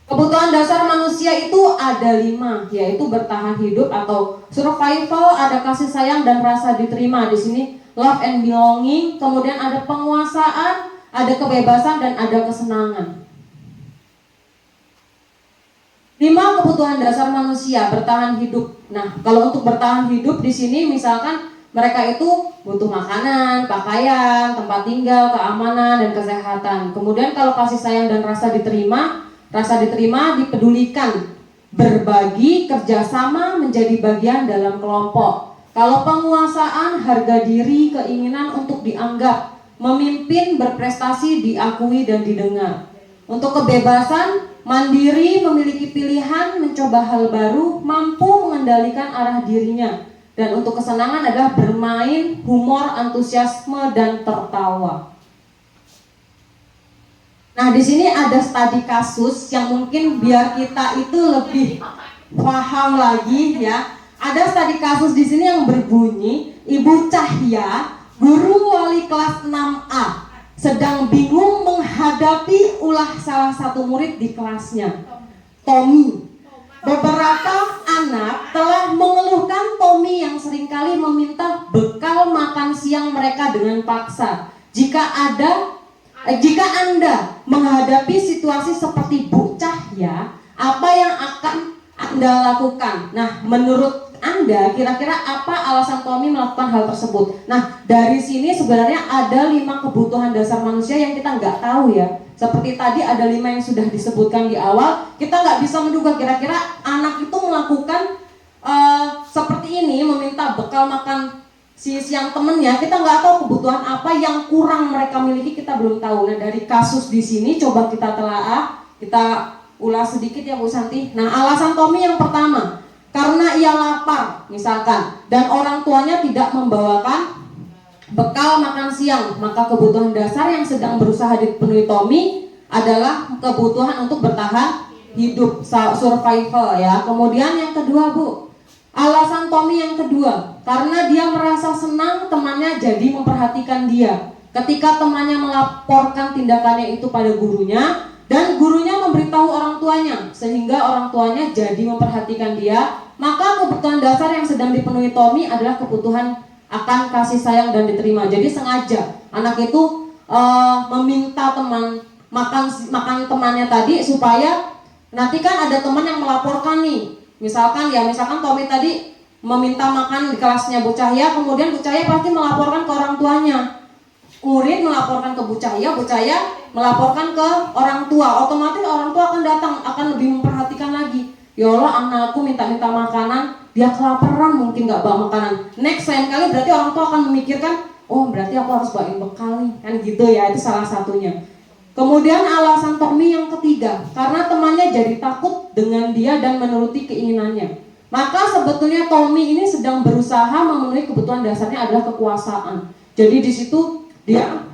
Kebutuhan dasar manusia itu ada 5, yaitu bertahan hidup atau survival, ada kasih sayang dan rasa diterima. Di sini love and belonging, kemudian ada penguasaan, ada kebebasan dan ada kesenangan. 5 kebutuhan dasar manusia, bertahan hidup. Nah, kalau untuk bertahan hidup di sini misalkan mereka itu butuh makanan, pakaian, tempat tinggal, keamanan dan kesehatan. Kemudian kalau kasih sayang dan rasa diterima dipedulikan, berbagi, kerjasama, menjadi bagian dalam kelompok. Kalau penguasaan, harga diri, keinginan untuk dianggap, memimpin, berprestasi, diakui dan didengar. Untuk kebebasan, mandiri, memiliki pilihan, mencoba hal baru, mampu mengendalikan arah dirinya. Dan untuk kesenangan adalah bermain, humor, antusiasme dan tertawa. Nah, di sini ada studi kasus yang mungkin biar kita itu lebih paham lagi ya. Ada studi kasus di sini yang berbunyi, Ibu Cahya, guru wali kelas 6A, sedang bingung menghadapi ulah salah satu murid di kelasnya, Tommy. Beberapa anak telah mengeluhkan Tommy yang seringkali meminta bekal makan siang mereka dengan paksa. Jika Anda menghadapi situasi seperti Bu Cahya, apa yang akan Anda lakukan? Nah, menurut Anda kira-kira apa alasan Tommy melakukan hal tersebut? Nah, dari sini sebenarnya ada 5 kebutuhan dasar manusia yang kita nggak tahu ya. Seperti tadi ada 5 yang sudah disebutkan di awal. Kita nggak bisa menduga kira-kira anak itu melakukan seperti ini, meminta bekal makan siang temennya. Kita nggak tahu kebutuhan apa yang kurang mereka miliki, kita belum tahu. Nah, dari kasus di sini coba kita telaah, kita ulas sedikit ya Bu Santi. Nah, alasan Tommy yang pertama, karena ia lapar misalkan, dan orang tuanya tidak membawakan bekal makan siang, maka kebutuhan dasar yang sedang berusaha dipenuhi Tommy adalah kebutuhan untuk bertahan hidup, survival ya. Kemudian yang kedua Bu, alasan Tommy yang kedua, karena dia merasa senang temannya jadi memperhatikan dia. Ketika temannya melaporkan tindakannya itu pada gurunya, dan gurunya memberitahu orang tuanya, sehingga orang tuanya jadi memperhatikan dia, maka kebutuhan dasar yang sedang dipenuhi Tommy adalah kebutuhan akan kasih sayang dan diterima. Jadi sengaja anak itu meminta teman makan temannya tadi, supaya nanti kan ada teman yang melaporkan nih. Misalkan Tommy tadi meminta makan di kelasnya Bu Cahya, kemudian Bu Cahya pasti melaporkan ke orang tuanya. Murid melaporkan ke Bu Cahya melaporkan ke orang tua. Otomatis orang tua akan datang, akan lebih memperhatikan lagi. Ya Allah, anakku minta-minta makanan, dia kelaparan, mungkin gak bawa makanan. Next lain kali berarti orang tua akan memikirkan, oh berarti aku harus bawain bekal nih, kan gitu ya. Itu salah satunya. Kemudian alasan Tommy yang ketiga, karena temannya jadi takut dengan dia dan menuruti keinginannya. Maka sebetulnya Tommy ini sedang berusaha memenuhi kebutuhan dasarnya adalah kekuasaan. Jadi di situ dia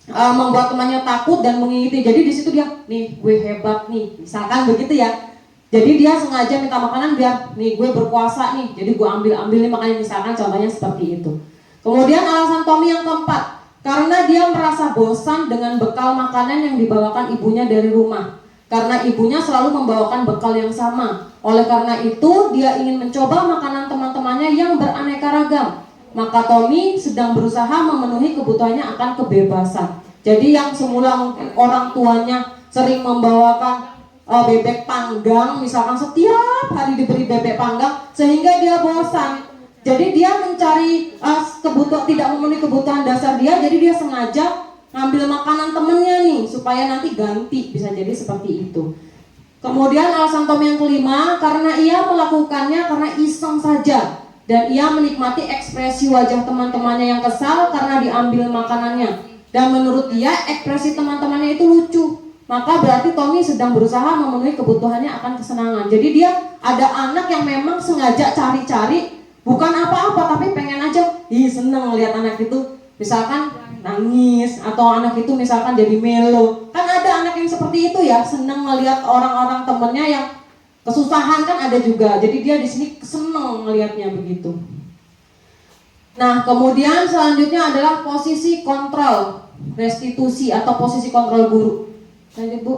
membuat temannya takut dan mengikuti. Jadi di situ dia, nih gue hebat nih, misalkan begitu ya. Jadi dia sengaja minta makanan biar nih gue berkuasa nih, jadi gue ambil nih makanya, misalkan contohnya seperti itu. Kemudian alasan Tommy yang keempat, karena dia merasa bosan dengan bekal makanan yang dibawakan ibunya dari rumah. Karena ibunya selalu membawakan bekal yang sama. Oleh karena itu dia ingin mencoba makanan teman-temannya yang beraneka ragam. Maka Tommy sedang berusaha memenuhi kebutuhannya akan kebebasan. Jadi yang semula orang tuanya sering membawakan bebek panggang, misalkan setiap hari diberi bebek panggang, sehingga dia bosan. Jadi dia mencari kebutuhan, tidak memenuhi kebutuhan dasar dia, jadi dia sengaja ngambil makanan temennya nih supaya nanti ganti, bisa jadi seperti itu. Kemudian alasan Tom yang kelima, karena ia melakukannya karena iseng saja dan ia menikmati ekspresi wajah teman-temannya yang kesal karena diambil makanannya, dan menurut dia ekspresi teman-temannya itu lucu. Maka berarti Tommy sedang berusaha memenuhi kebutuhannya akan kesenangan. Jadi dia ada anak yang memang sengaja cari-cari, bukan apa-apa tapi pengen aja, seneng lihat anak itu misalkan nangis, atau anak itu misalkan jadi melo. Kan ada anak yang seperti itu ya, seneng melihat orang-orang temennya yang kesusahan, kan ada juga. Jadi dia di sini seneng melihatnya begitu. Nah, kemudian selanjutnya adalah posisi kontrol restitusi atau posisi kontrol guru. Lanjut Bu.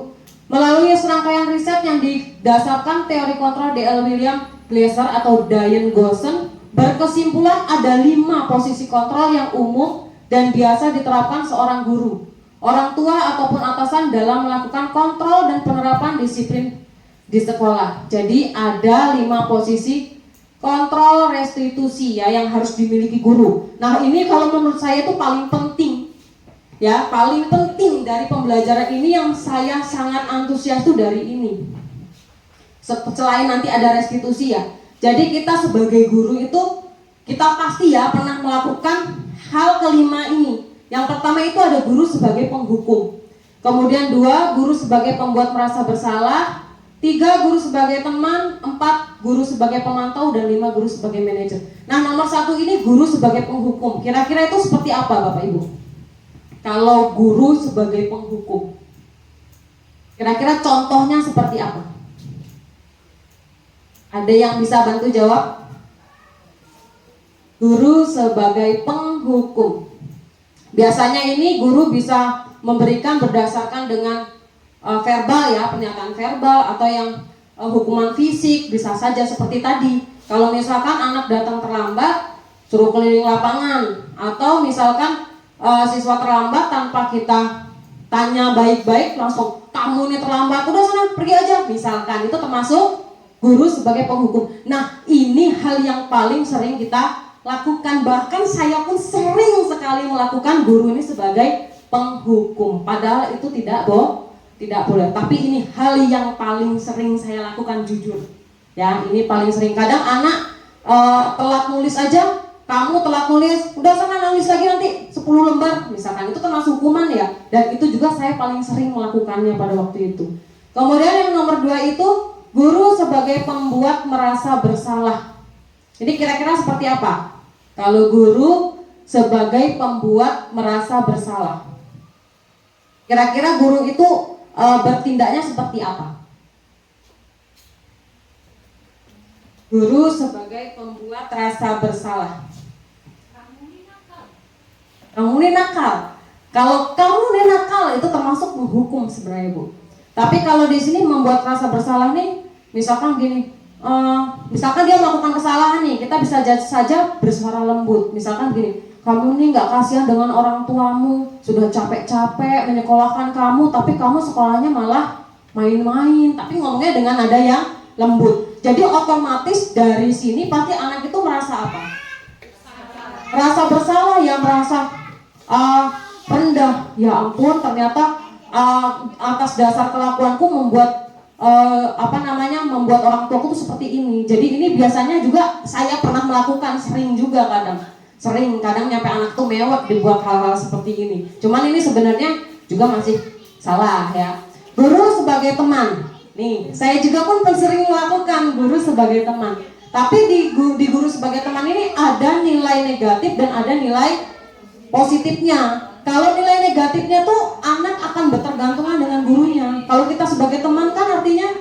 Melalui serangkaian riset yang didasarkan teori kontrol D.L. William Glasser atau Diane Gosson, berkesimpulan ada 5 posisi kontrol yang umum dan biasa diterapkan seorang guru, orang tua ataupun atasan dalam melakukan kontrol dan penerapan disiplin di sekolah. Jadi ada 5 posisi kontrol restitusi ya yang harus dimiliki guru. Nah, ini kalau menurut saya itu paling penting. Ya, paling penting dari pembelajaran ini yang saya sangat antusias tuh dari ini. Selain nanti ada restitusi ya. Jadi kita sebagai guru itu kita pasti ya pernah melakukan hal kelima ini. Yang pertama itu ada guru sebagai penghukum. Kemudian 2, guru sebagai pembuat merasa bersalah. 3, guru sebagai teman. 4, guru sebagai pemantau. Dan 5, guru sebagai manajer. Nah, nomor 1 ini guru sebagai penghukum. Kira-kira itu seperti apa Bapak Ibu? Kalau guru sebagai penghukum, kira-kira contohnya seperti apa? Ada yang bisa bantu jawab? Guru sebagai penghukum. Biasanya ini guru bisa memberikan berdasarkan dengan verbal ya, pernyataan verbal, atau yang hukuman fisik, bisa saja seperti tadi. Kalau misalkan anak datang terlambat, suruh keliling lapangan, atau misalkan siswa terlambat tanpa kita tanya baik-baik, langsung kamu ini terlambat, udah sana pergi aja, misalkan, itu termasuk guru sebagai penghukum. Nah, ini hal yang paling sering kita lakukan, bahkan saya pun sering sekali melakukan guru ini sebagai penghukum, padahal itu tidak boleh, tapi ini hal yang paling sering saya lakukan, jujur ya, ini paling sering. Kadang anak telat nulis aja, kamu telat nulis, udah sana nulis lagi nanti 10 lembar misalkan, itu termasuk hukuman ya, dan itu juga saya paling sering melakukannya pada waktu itu. Kemudian yang nomor 2 itu guru sebagai pembuat merasa bersalah. Jadi kira-kira seperti apa kalau guru sebagai pembuat merasa bersalah? Kira-kira guru itu bertindaknya seperti apa? Guru sebagai pembuat rasa bersalah. Kamu ini nakal. Kalau kamu ini nakal itu termasuk menghukum sebenarnya Bu. Tapi kalau di sini membuat rasa bersalah nih, misalkan gini, misalkan dia melakukan kesalahan nih, kita bisa saja bersuara lembut. Misalkan gini, kamu nih nggak kasihan dengan orang tuamu, sudah capek-capek menyekolahkan kamu, tapi kamu sekolahnya malah main-main. Tapi ngomongnya dengan nada yang lembut. Jadi otomatis dari sini pasti anak itu merasa apa? Rasa bersalah ya, merasa rendah. Ya ampun, ternyata atas dasar kelakuanku membuat membuat orang tuaku tuh seperti ini. Jadi ini biasanya juga saya pernah melakukan, sering juga kadang nyampe anak tuh mewek dibuat hal-hal seperti ini. Cuman ini sebenarnya juga masih salah ya. Guru sebagai teman. Nih, saya juga pun sering melakukan guru sebagai teman. Tapi di guru sebagai teman ini ada nilai negatif dan ada nilai positifnya. Kalau nilai negatifnya tuh anak akan bertergantungan dengan gurunya. Kalau kita sebagai teman kan artinya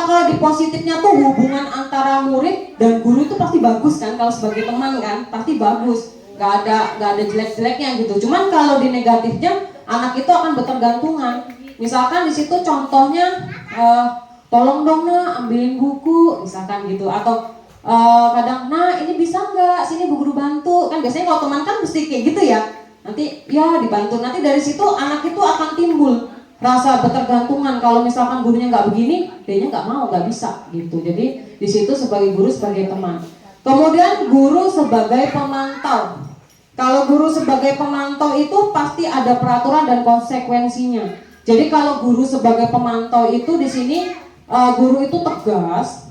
kalau di positifnya tuh hubungan antara murid dan guru itu pasti bagus kan, kalau sebagai teman kan pasti bagus, nggak ada jelek-jeleknya gitu. Cuman kalau di negatifnya anak itu akan bertergantungan. Misalkan di situ contohnya tolong dong nak ambilin buku misalkan gitu, atau kadang nah ini bisa nggak sini bu guru bantu, kan biasanya kalau teman kan mesti kayak gitu ya, nanti ya dibantu. Nanti dari situ anak itu akan timbul rasa bertergantungan. Kalau misalkan gurunya nggak begini, dianya nggak mau, nggak bisa gitu. Jadi di situ sebagai guru sebagai teman. Kemudian guru sebagai pemantau. Kalau guru sebagai pemantau itu pasti ada peraturan dan konsekuensinya. Jadi kalau guru sebagai pemantau itu di sini guru itu tegas,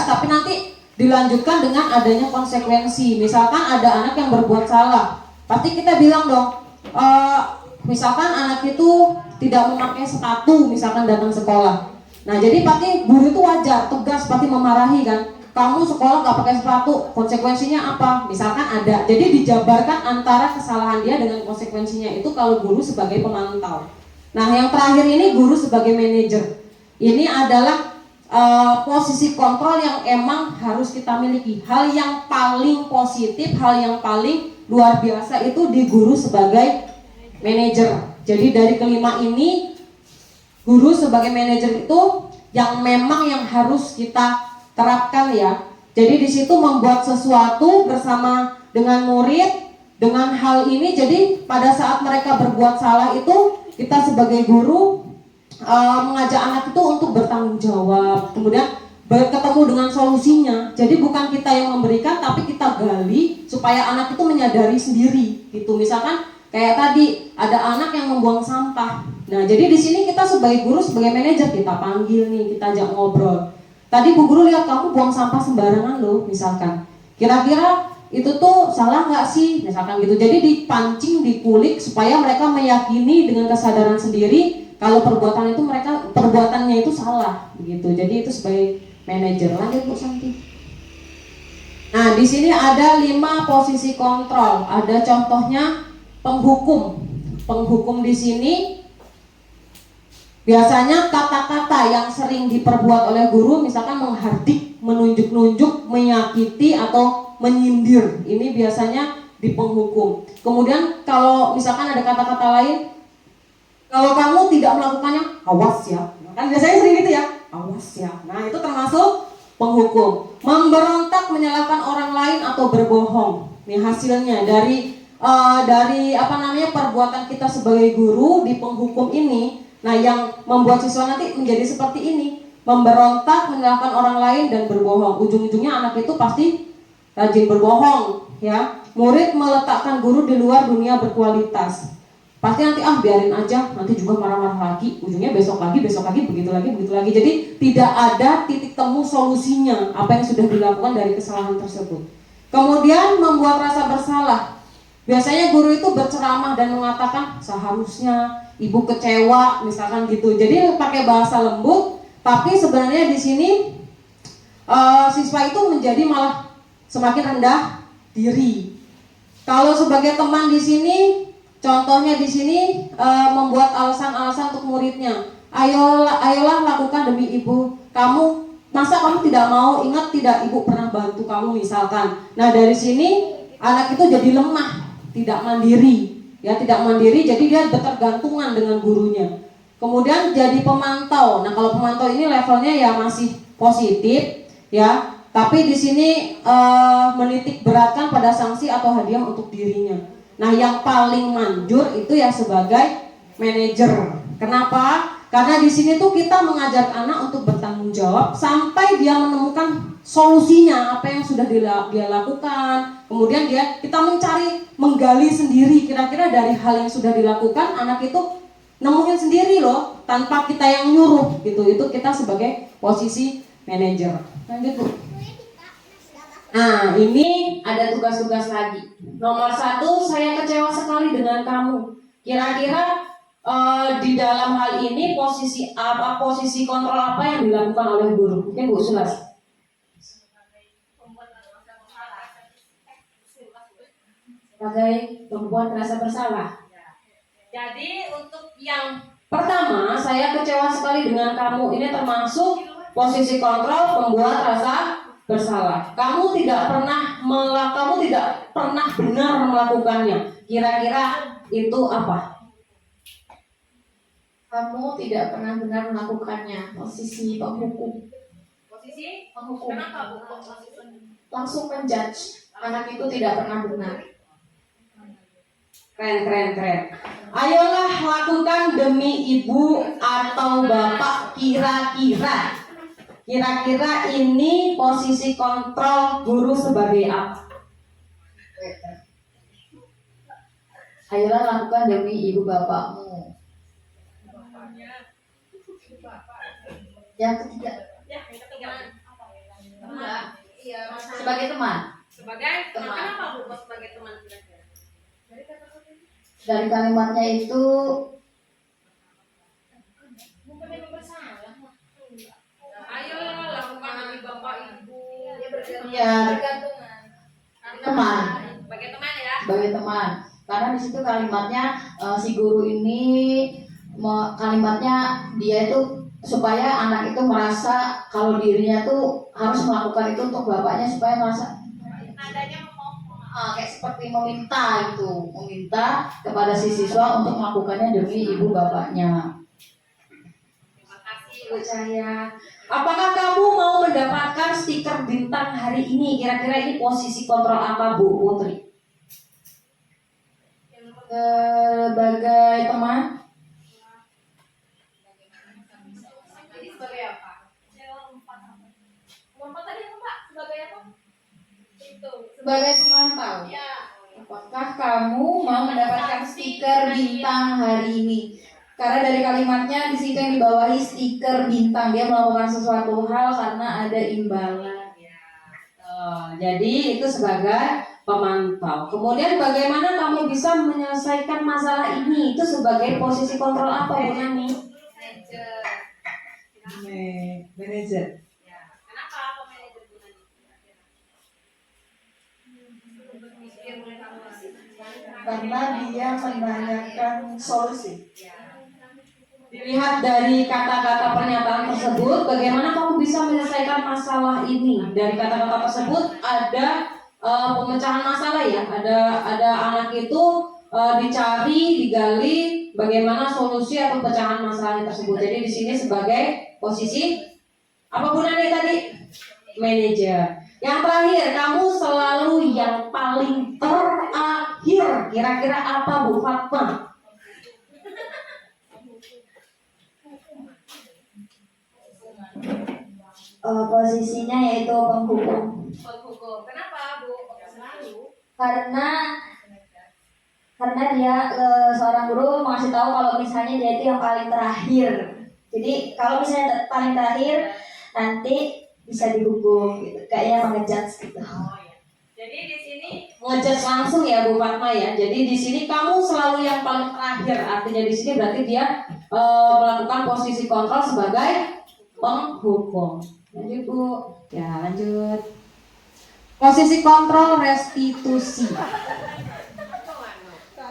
tapi nanti dilanjutkan dengan adanya konsekuensi. Misalkan ada anak yang berbuat salah, pasti kita bilang dong. Misalkan anak itu tidak memakai sepatu, misalkan datang sekolah. Nah, jadi pasti guru itu wajar, tegas, pasti memarahi kan. Kamu sekolah nggak pakai sepatu, konsekuensinya apa? Misalkan ada. Jadi dijabarkan antara kesalahan dia dengan konsekuensinya. Itu kalau guru sebagai pemantau. Nah, yang terakhir ini guru sebagai manajer. Ini adalah posisi kontrol yang emang harus kita miliki. Hal yang paling positif, hal yang paling luar biasa itu di guru sebagai manajer. Jadi dari kelima ini, guru sebagai manajer itu yang memang yang harus kita terapkan ya. Jadi di situ membuat sesuatu bersama dengan murid dengan hal ini. Jadi pada saat mereka berbuat salah itu kita sebagai guru mengajak anak itu untuk bertanggung jawab, kemudian bertemu dengan solusinya. Jadi bukan kita yang memberikan, tapi kita gali supaya anak itu menyadari sendiri gitu. Misalkan kayak tadi ada anak yang membuang sampah. Nah, jadi di sini kita sebagai guru, sebagai manajer kita panggil nih, kita ajak ngobrol. Tadi Bu Guru lihat kamu buang sampah sembarangan loh, misalkan. Kira-kira itu tuh salah nggak sih, misalkan gitu. Jadi dipancing, dikulik supaya mereka meyakini dengan kesadaran sendiri kalau perbuatannya itu salah, begitu. Jadi itu sebagai manajer. Lanjut Bu Santi. Nah, di sini ada 5 posisi kontrol. Ada contohnya penghukum. Penghukum di sini biasanya kata-kata yang sering diperbuat oleh guru, misalkan menghardik, menunjuk-nunjuk, menyakiti atau menyindir. Ini biasanya di penghukum. Kemudian kalau misalkan ada kata-kata lain, kalau kamu tidak melakukannya, awas ya. Kan biasanya sering gitu ya, awas ya. Nah, itu termasuk penghukum. Memberontak, menyalahkan orang lain atau berbohong. Nih hasilnya dari perbuatan kita sebagai guru di penghukum ini. Nah, yang membuat siswa nanti menjadi seperti ini, memberontak, menyalahkan orang lain dan berbohong. Ujung-ujungnya anak itu pasti rajin berbohong, ya. Murid meletakkan guru di luar dunia berkualitas. Pasti nanti biarin aja, nanti juga marah-marah lagi. Ujungnya besok lagi, begitu lagi. Jadi tidak ada titik temu solusinya apa yang sudah dilakukan dari kesalahan tersebut. Kemudian membuat rasa bersalah. Biasanya guru itu berceramah dan mengatakan seharusnya ibu kecewa, misalkan gitu. Jadi pakai bahasa lembut, tapi sebenarnya di sini siswa itu menjadi malah semakin rendah diri. Kalau sebagai teman di sini, contohnya di sini membuat alasan-alasan untuk muridnya. Ayolah lakukan demi ibu. Masa kamu tidak mau? Ingat tidak ibu pernah bantu kamu misalkan. Nah, dari sini anak itu jadi lemah, tidak mandiri. Ya, tidak mandiri, jadi dia bertergantungan dengan gurunya. Kemudian jadi pemantau. Nah, kalau pemantau ini levelnya ya masih positif, ya. Tapi di sini menitik beratkan pada sanksi atau hadiah untuk dirinya. Nah, yang paling manjur itu ya sebagai manajer. Kenapa? Karena di sini tuh kita mengajak anak untuk bertanggung jawab sampai dia menemukan solusinya apa yang sudah dia lakukan. Kemudian kita menggali sendiri kira-kira dari hal yang sudah dilakukan, anak itu nemuin sendiri loh tanpa kita yang nyuruh gitu. Itu kita sebagai posisi manajer. Lanjut Bu. Nah, ini ada tugas-tugas lagi. Nomor 1, saya kecewa sekali dengan kamu. Kira-kira di dalam hal ini posisi kontrol apa yang dilakukan oleh guru? Mungkin Bu Sulas. Sebagai membuat rasa bersalah. Jadi untuk yang Pertama, saya kecewa sekali dengan kamu. Ini termasuk posisi kontrol pembuat rasa bersalah. Kamu tidak pernah benar melakukannya. Kira-kira itu apa? Kamu tidak pernah benar melakukannya. Posisi penghukum. Kenapa Bu? Langsung menjudge. Anak itu tidak pernah benar. Keren. Ayolah lakukan demi ibu atau bapak. Kira-kira ini posisi kontrol guru sebagai apa? Ayolah lakukan demi ibu bapakmu. Yang ketiga. Teman. Iya, Sebagai teman. sebagai Teman. Kenapa Bu kok sebagai teman kira-kira? Dari kalimatnya itu Ayo lakukan demi bapak ibu. ya teman. Sebagai teman ya. Sebagai teman. Karena di situ kalimatnya si guru ini kalimatnya dia itu supaya anak itu merasa kalau dirinya tuh harus melakukan itu untuk bapaknya supaya merasa kayak seperti meminta kepada si siswa untuk melakukannya demi ibu bapaknya. Terima kasih Ibu saya, apakah kamu mau mendapatkan stiker bintang hari ini? Kira-kira ini posisi kontrol apa, Bu Putri? Sebagai teman. Jadi sebagai apa? Lompat tadi apa Pak? Sebagai apa? Itu. Sebagai pemantau. Ya. Apakah kamu mau mendapatkan stiker bintang hari ini? Karena dari kalimatnya di situ yang dibawahi stiker bintang, dia melakukan sesuatu hal karena ada imbalan. Jadi itu sebagai pemantau. Kemudian bagaimana kamu bisa menyelesaikan masalah ini? Itu sebagai posisi kontrol apa, Bu Nani? Manajer. Ya. Kenapa apa manajer Bu Nani? Karena dia menanyakan solusi. Dilihat dari kata-kata pernyataan tersebut, bagaimana kamu bisa menyelesaikan masalah ini? Dari kata-kata tersebut ada pemecahan masalah ya. Ada anak itu dicari, digali bagaimana solusi atau pecahan masalah tersebut. Jadi di sini sebagai posisi apa Bu Nani tadi? Manajer. Yang terakhir, kamu selalu yang paling terakhir. Kira-kira apa Bu Fatma? Posisinya yaitu penghukum. Penghukum. Kenapa Bu? Selalu. Karena dia seorang guru mengasih tahu kalau misalnya dia itu yang paling terakhir. Jadi kalau misalnya paling terakhir nanti bisa dihukum gitu. Kayaknya mengejudge gitu. Jadi di sini Ngejudge langsung ya Bu Fatma ya. Jadi di sini kamu selalu yang paling terakhir. Artinya di sini berarti dia melakukan posisi kontrol sebagai penghukum. Lanjut Bu. Ya lanjut. Posisi kontrol restitusi.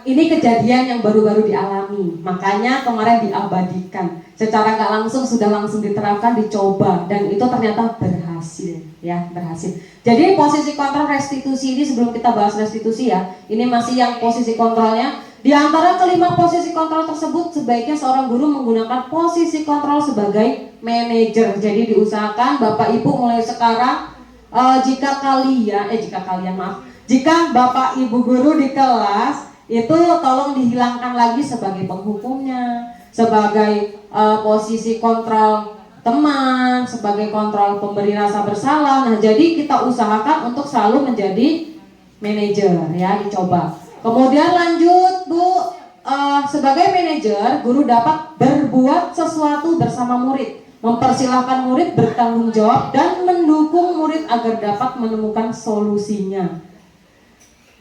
Ini kejadian yang baru-baru dialami, makanya kemarin diabadikan. Secara nggak langsung sudah langsung diterapkan, dicoba, dan itu ternyata berhasil, ya berhasil. Jadi posisi kontrol restitusi ini sebelum kita bahas restitusi ya, ini masih yang posisi kontrolnya. Di antara kelima posisi kontrol tersebut, sebaiknya seorang guru menggunakan posisi kontrol sebagai manajer. Jadi diusahakan Bapak Ibu mulai sekarang, jika Bapak Ibu guru di kelas itu tolong dihilangkan lagi sebagai penghukumnya, sebagai posisi kontrol teman, sebagai kontrol pemberi rasa bersalah. Nah, jadi kita usahakan untuk selalu menjadi manajer ya, dicoba. Kemudian lanjut Bu, sebagai manajer guru dapat berbuat sesuatu bersama murid, mempersilahkan murid bertanggung jawab dan mendukung murid agar dapat menemukan solusinya.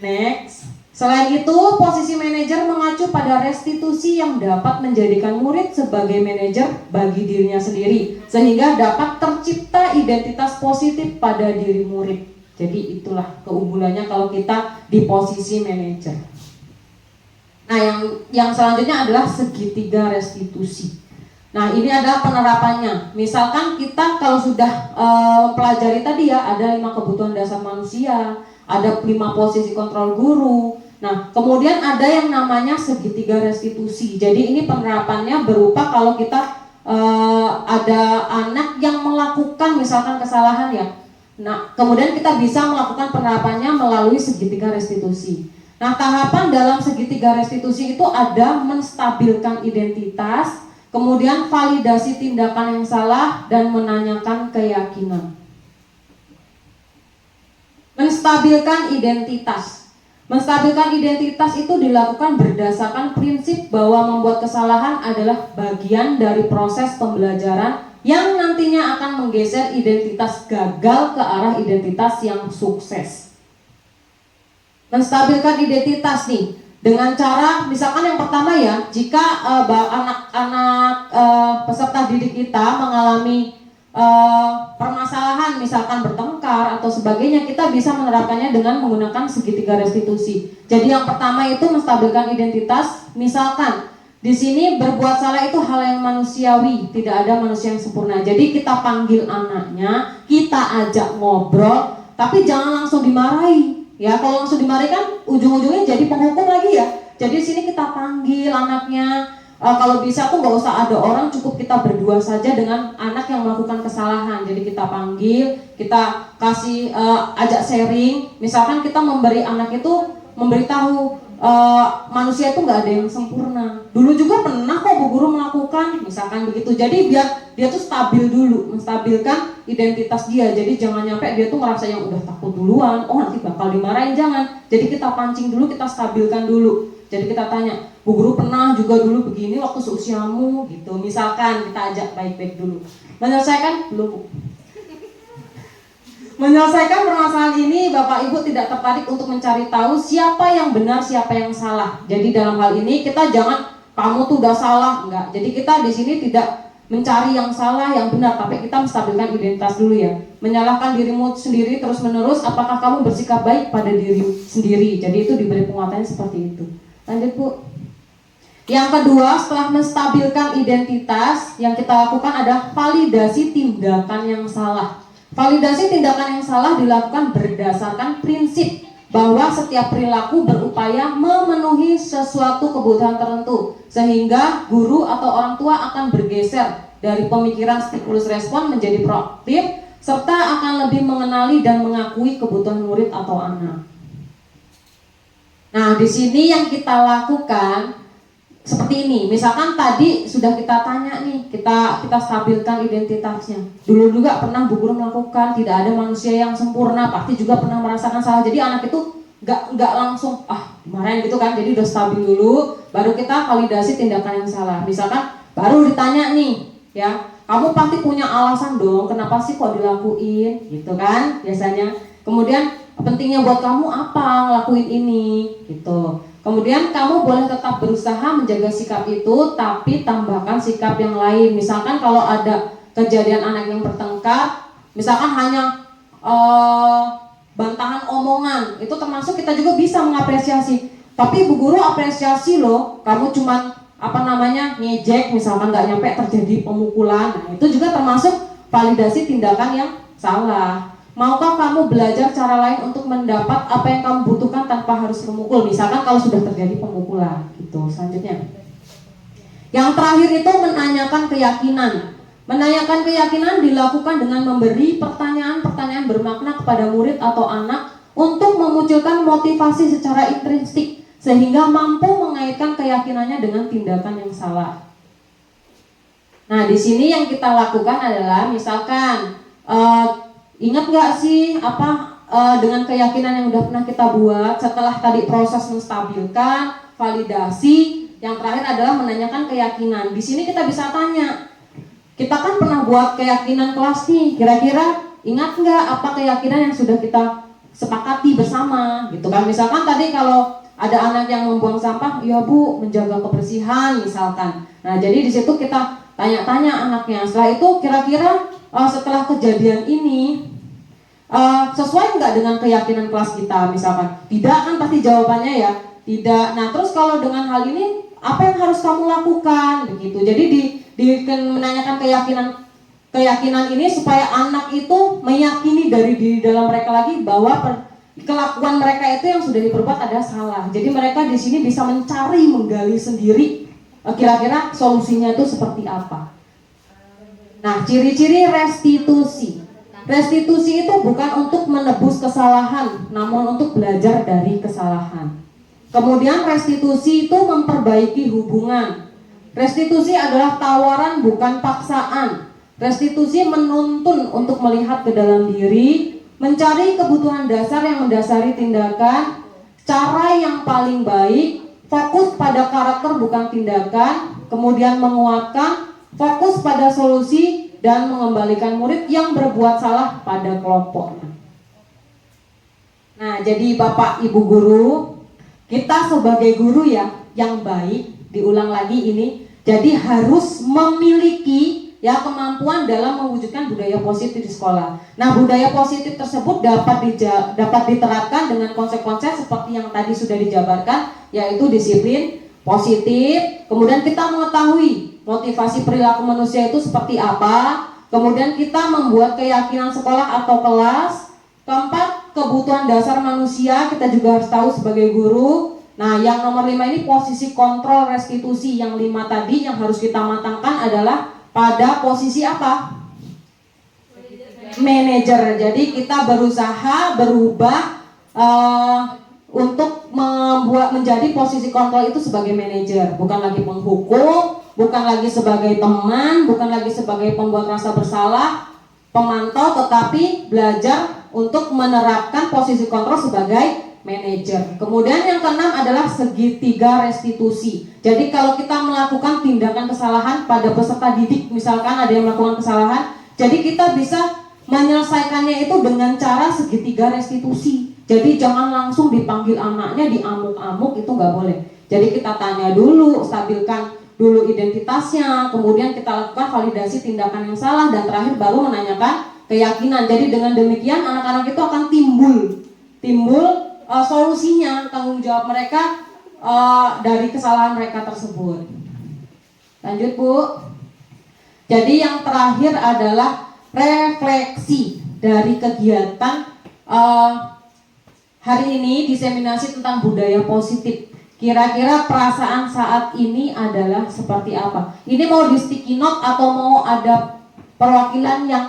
Next. Selain itu, posisi manajer mengacu pada restitusi yang dapat menjadikan murid sebagai manajer bagi dirinya sendiri, sehingga dapat tercipta identitas positif pada diri murid. Jadi itulah keunggulannya kalau kita di posisi manajer. Nah, yang selanjutnya adalah segitiga restitusi. Nah, ini adalah penerapannya. Misalkan kita kalau sudah mempelajari tadi ya, ada 5 kebutuhan dasar manusia, ada 5 posisi kontrol guru. Nah, kemudian ada yang namanya segitiga restitusi. Jadi ini penerapannya berupa kalau kita ada anak yang melakukan misalkan kesalahan ya. Nah, kemudian kita bisa melakukan penerapannya melalui segitiga restitusi. Nah, tahapan dalam segitiga restitusi itu ada menstabilkan identitas, kemudian validasi tindakan yang salah, dan menanyakan keyakinan. Menstabilkan identitas. Menstabilkan identitas itu dilakukan berdasarkan prinsip bahwa membuat kesalahan adalah bagian dari proses pembelajaran yang nantinya akan menggeser identitas gagal ke arah identitas yang sukses. Menstabilkan identitas nih dengan cara, misalkan yang pertama ya, jika anak-anak peserta didik kita mengalami permasalahan misalkan bertengkar atau sebagainya, kita bisa menerapkannya dengan menggunakan segitiga restitusi. Jadi yang pertama itu menstabilkan identitas. Misalkan di sini berbuat salah itu hal yang manusiawi, tidak ada manusia yang sempurna. Jadi kita panggil anaknya, kita ajak ngobrol, tapi jangan langsung dimarahi. Ya, kalau langsung dimarahi kan ujung-ujungnya jadi penghukum lagi ya. Jadi di sini kita panggil anaknya. Kalau bisa tuh nggak usah ada orang, cukup kita berdua saja dengan anak yang melakukan kesalahan. Jadi kita panggil, kita kasih ajak sharing. Misalkan kita memberi anak itu memberitahu manusia itu nggak ada yang sempurna. Dulu juga pernah kok Bu Guru melakukan, misalkan begitu. Jadi biar dia tuh stabil dulu, menstabilkan identitas dia. Jadi jangan nyampe dia tuh ngerasa yang udah takut duluan, oh nanti bakal dimarahin, jangan. Jadi kita pancing dulu, kita stabilkan dulu. Jadi kita tanya, Bu Guru pernah juga dulu begini waktu seusiamu gitu. Misalkan kita ajak baik-baik dulu. Menyelesaikan? Belum Bu. Menyelesaikan permasalahan ini, Bapak Ibu tidak tertarik untuk mencari tahu siapa yang benar, siapa yang salah. Jadi dalam hal ini kita jangan kamu tuh udah salah, enggak. Jadi kita di sini tidak mencari yang salah, yang benar, tapi kita menstabilkan identitas dulu ya. Menyalahkan dirimu sendiri terus-menerus, apakah kamu bersikap baik pada diri sendiri? Jadi itu diberi penguatannya seperti itu. Lanjut Bu. Yang kedua, setelah menstabilkan identitas, yang kita lakukan adalah validasi tindakan yang salah. Validasi tindakan yang salah dilakukan berdasarkan prinsip bahwa setiap perilaku berupaya memenuhi sesuatu kebutuhan tertentu, sehingga guru atau orang tua akan bergeser dari pemikiran stimulus respon menjadi proaktif, serta akan lebih mengenali dan mengakui kebutuhan murid atau anak. Nah, di sini yang kita lakukan seperti ini. Misalkan tadi sudah kita tanya nih, kita stabilkan identitasnya. Dulu juga pernah Bu Guru melakukan, tidak ada manusia yang sempurna, pasti juga pernah merasakan salah. Jadi anak itu nggak langsung dimarahin gitu kan. Jadi udah stabil dulu, baru kita validasi tindakan yang salah. Misalkan baru ditanya nih, ya, kamu pasti punya alasan dong, kenapa sih kok dilakuin, gitu kan biasanya. Kemudian pentingnya buat kamu apa ngelakuin ini, gitu. Kemudian kamu boleh tetap berusaha menjaga sikap itu, tapi tambahkan sikap yang lain. Misalkan kalau ada kejadian anak yang bertengkar, misalkan hanya bantahan omongan, itu termasuk kita juga bisa mengapresiasi. Tapi Bu Guru apresiasi loh, kamu cuman ngejek, misalkan nggak nyampe terjadi pemukulan. Nah, itu juga termasuk validasi tindakan yang salah. Maukah kamu belajar cara lain untuk mendapat apa yang kamu butuhkan tanpa harus memukul? Misalkan kalau sudah terjadi pemukulan, gitu. Selanjutnya, yang terakhir itu menanyakan keyakinan. Menanyakan keyakinan dilakukan dengan memberi pertanyaan-pertanyaan bermakna kepada murid atau anak untuk memunculkan motivasi secara intrinsik sehingga mampu mengaitkan keyakinannya dengan tindakan yang salah. Nah, di sini yang kita lakukan adalah misalkan ingat nggak sih dengan keyakinan yang udah pernah kita buat setelah tadi proses menstabilkan, validasi, yang terakhir adalah menanyakan keyakinan. Di sini kita bisa tanya, kita kan pernah buat keyakinan kelas nih, kira-kira ingat nggak apa keyakinan yang sudah kita sepakati bersama, gitu kan? Misalkan tadi kalau ada anak yang membuang sampah, ya Bu, menjaga kebersihan misalkan. Nah, jadi di situ kita tanya-tanya anaknya. Setelah itu kira-kira setelah kejadian ini sesuai nggak dengan keyakinan kelas kita misalkan? Tidak kan pasti jawabannya ya. tidak. Nah, terus kalau dengan hal ini apa yang harus kamu lakukan begitu. Jadi menanyakan keyakinan ini supaya anak itu meyakini dari diri dalam mereka lagi bahwa kelakuan mereka itu yang sudah diperbuat adalah salah. Jadi mereka di sini bisa mencari, menggali sendiri kira-kira solusinya itu seperti apa. Nah, ciri-ciri restitusi. Restitusi itu bukan untuk menebus kesalahan, namun untuk belajar dari kesalahan. Kemudian restitusi itu memperbaiki hubungan. Restitusi adalah tawaran bukan paksaan. Restitusi menuntun untuk melihat ke dalam diri, mencari kebutuhan dasar yang mendasari tindakan, cara yang paling baik, fokus pada karakter bukan tindakan, kemudian menguatkan, fokus pada solusi, dan mengembalikan murid yang berbuat salah pada kelompoknya. Nah, jadi Bapak Ibu guru, kita sebagai guru ya yang baik, diulang lagi ini, jadi harus memiliki ya kemampuan dalam mewujudkan budaya positif di sekolah. Nah, budaya positif tersebut dapat diterapkan dengan konsep-konsep seperti yang tadi sudah dijabarkan, yaitu disiplin positif, kemudian kita mengetahui motivasi perilaku manusia itu seperti apa, kemudian kita membuat keyakinan sekolah atau kelas. Keempat, kebutuhan dasar manusia kita juga harus tahu sebagai guru. Nah, yang nomor 5 ini posisi kontrol restitusi. Yang 5 tadi yang harus kita matangkan adalah pada posisi apa? Manajer. Jadi kita berusaha berubah untuk menjadi posisi kontrol itu sebagai manajer, bukan lagi penghukum, bukan lagi sebagai teman, bukan lagi sebagai pembuat rasa bersalah, pemantau, tetapi belajar untuk menerapkan posisi kontrol sebagai manajer. Kemudian yang keenam adalah segitiga restitusi. Jadi kalau kita melakukan tindakan kesalahan pada peserta didik, misalkan ada yang melakukan kesalahan, jadi kita bisa menyelesaikannya itu dengan cara segitiga restitusi. Jadi jangan langsung dipanggil anaknya, diamuk-amuk, itu nggak boleh. Jadi kita tanya dulu, stabilkan dulu identitasnya, kemudian kita lakukan validasi tindakan yang salah, dan terakhir baru menanyakan keyakinan. Jadi dengan demikian anak-anak itu akan timbul solusinya, tanggung jawab mereka dari kesalahan mereka tersebut. Lanjut Bu. Jadi yang terakhir adalah refleksi dari kegiatan hari ini, diseminasi tentang budaya positif. Kira-kira perasaan saat ini adalah seperti apa? Ini mau di sticky note atau mau ada perwakilan yang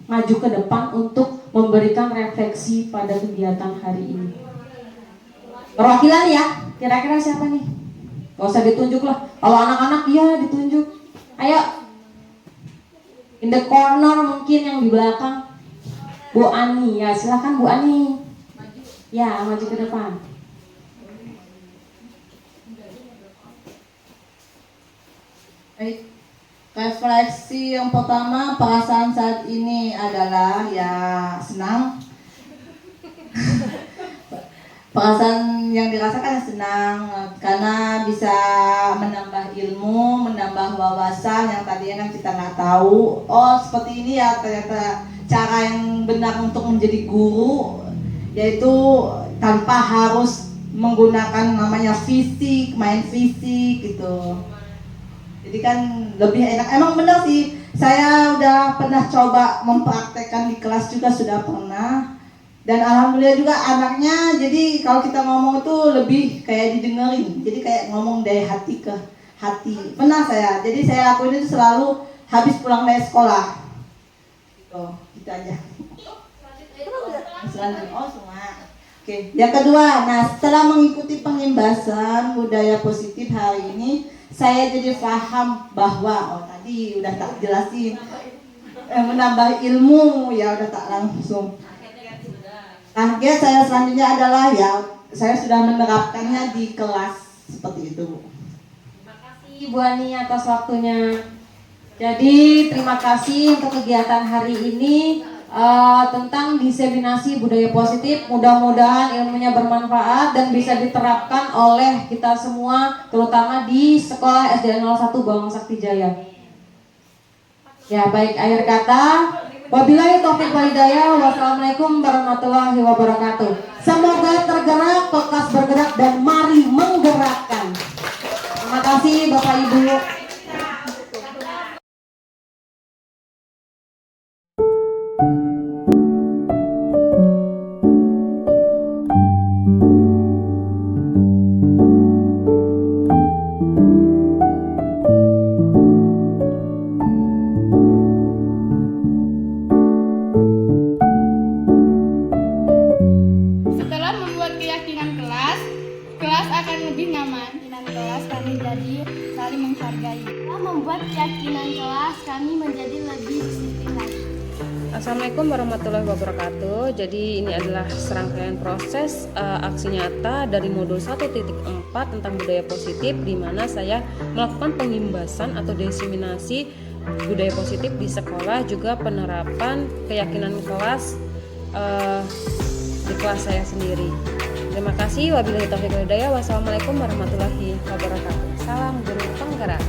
maju ke depan untuk memberikan refleksi pada kegiatan hari ini? Perwakilan ya, kira-kira siapa nih? Gak usah ditunjuk lah. Kalau anak-anak ya ditunjuk. Ayo, in the corner mungkin yang di belakang. Bu Ani, ya silakan Bu Ani. Ya, maju ke depan. Baik, refleksi yang pertama, perasaan saat ini adalah ya senang. Perasaan yang dirasakan senang karena bisa menambah ilmu, menambah wawasan yang tadinya kan kita nggak tahu. Oh seperti ini ya ternyata cara yang benar untuk menjadi guru, yaitu tanpa harus menggunakan namanya fisik, main fisik gitu. Jadi kan lebih enak. Emang benar sih, saya udah pernah coba mempraktekkan di kelas juga, sudah pernah. Dan alhamdulillah juga anaknya, jadi kalau kita ngomong itu lebih kayak didengerin. Jadi kayak ngomong dari hati ke hati. Pernah saya, jadi saya lakuin itu selalu habis pulang dari sekolah. Gitu aja. Selanjutnya, oh semua. Oke, yang kedua, nah setelah mengikuti pengimbasan budaya positif hari ini, saya jadi paham bahwa, tadi udah tak jelasin, menambah ilmu, ya udah tak langsung. Target saya selanjutnya adalah ya saya sudah menerapkannya di kelas seperti itu. Terima kasih Bu Ani atas waktunya. Jadi terima kasih untuk kegiatan hari ini tentang diseminasi budaya positif. Mudah-mudahan ilmunya bermanfaat dan bisa diterapkan oleh kita semua, terutama di sekolah SD 01 Bawang Sakti Jaya. Ya baik, akhir kata Wabillahi taufiq wal hidayah. Wassalamualaikum warahmatullahi wabarakatuh. Semoga tergerak, lekas bergerak, dan mari menggerakkan. Terima kasih Bapak Ibu. Setelah membuat keyakinan kelas, kelas akan lebih nyaman. Keyakinan kelas kami jadi saling menghargai. Setelah membuat keyakinan kelas, kami menjadi lebih disiplin lagi. Assalamualaikum warahmatullahi wabarakatuh. Jadi ini adalah serangkaian proses aksi nyata dari modul 1.4 tentang budaya positif, di mana saya melakukan pengimbasan atau diseminasi budaya positif di sekolah, juga penerapan keyakinan kelas di kelas saya sendiri. Terima kasih. Wabillahi taufiq wal hidayah. Wassalamualaikum warahmatullahi wabarakatuh. Salam guru penggerak.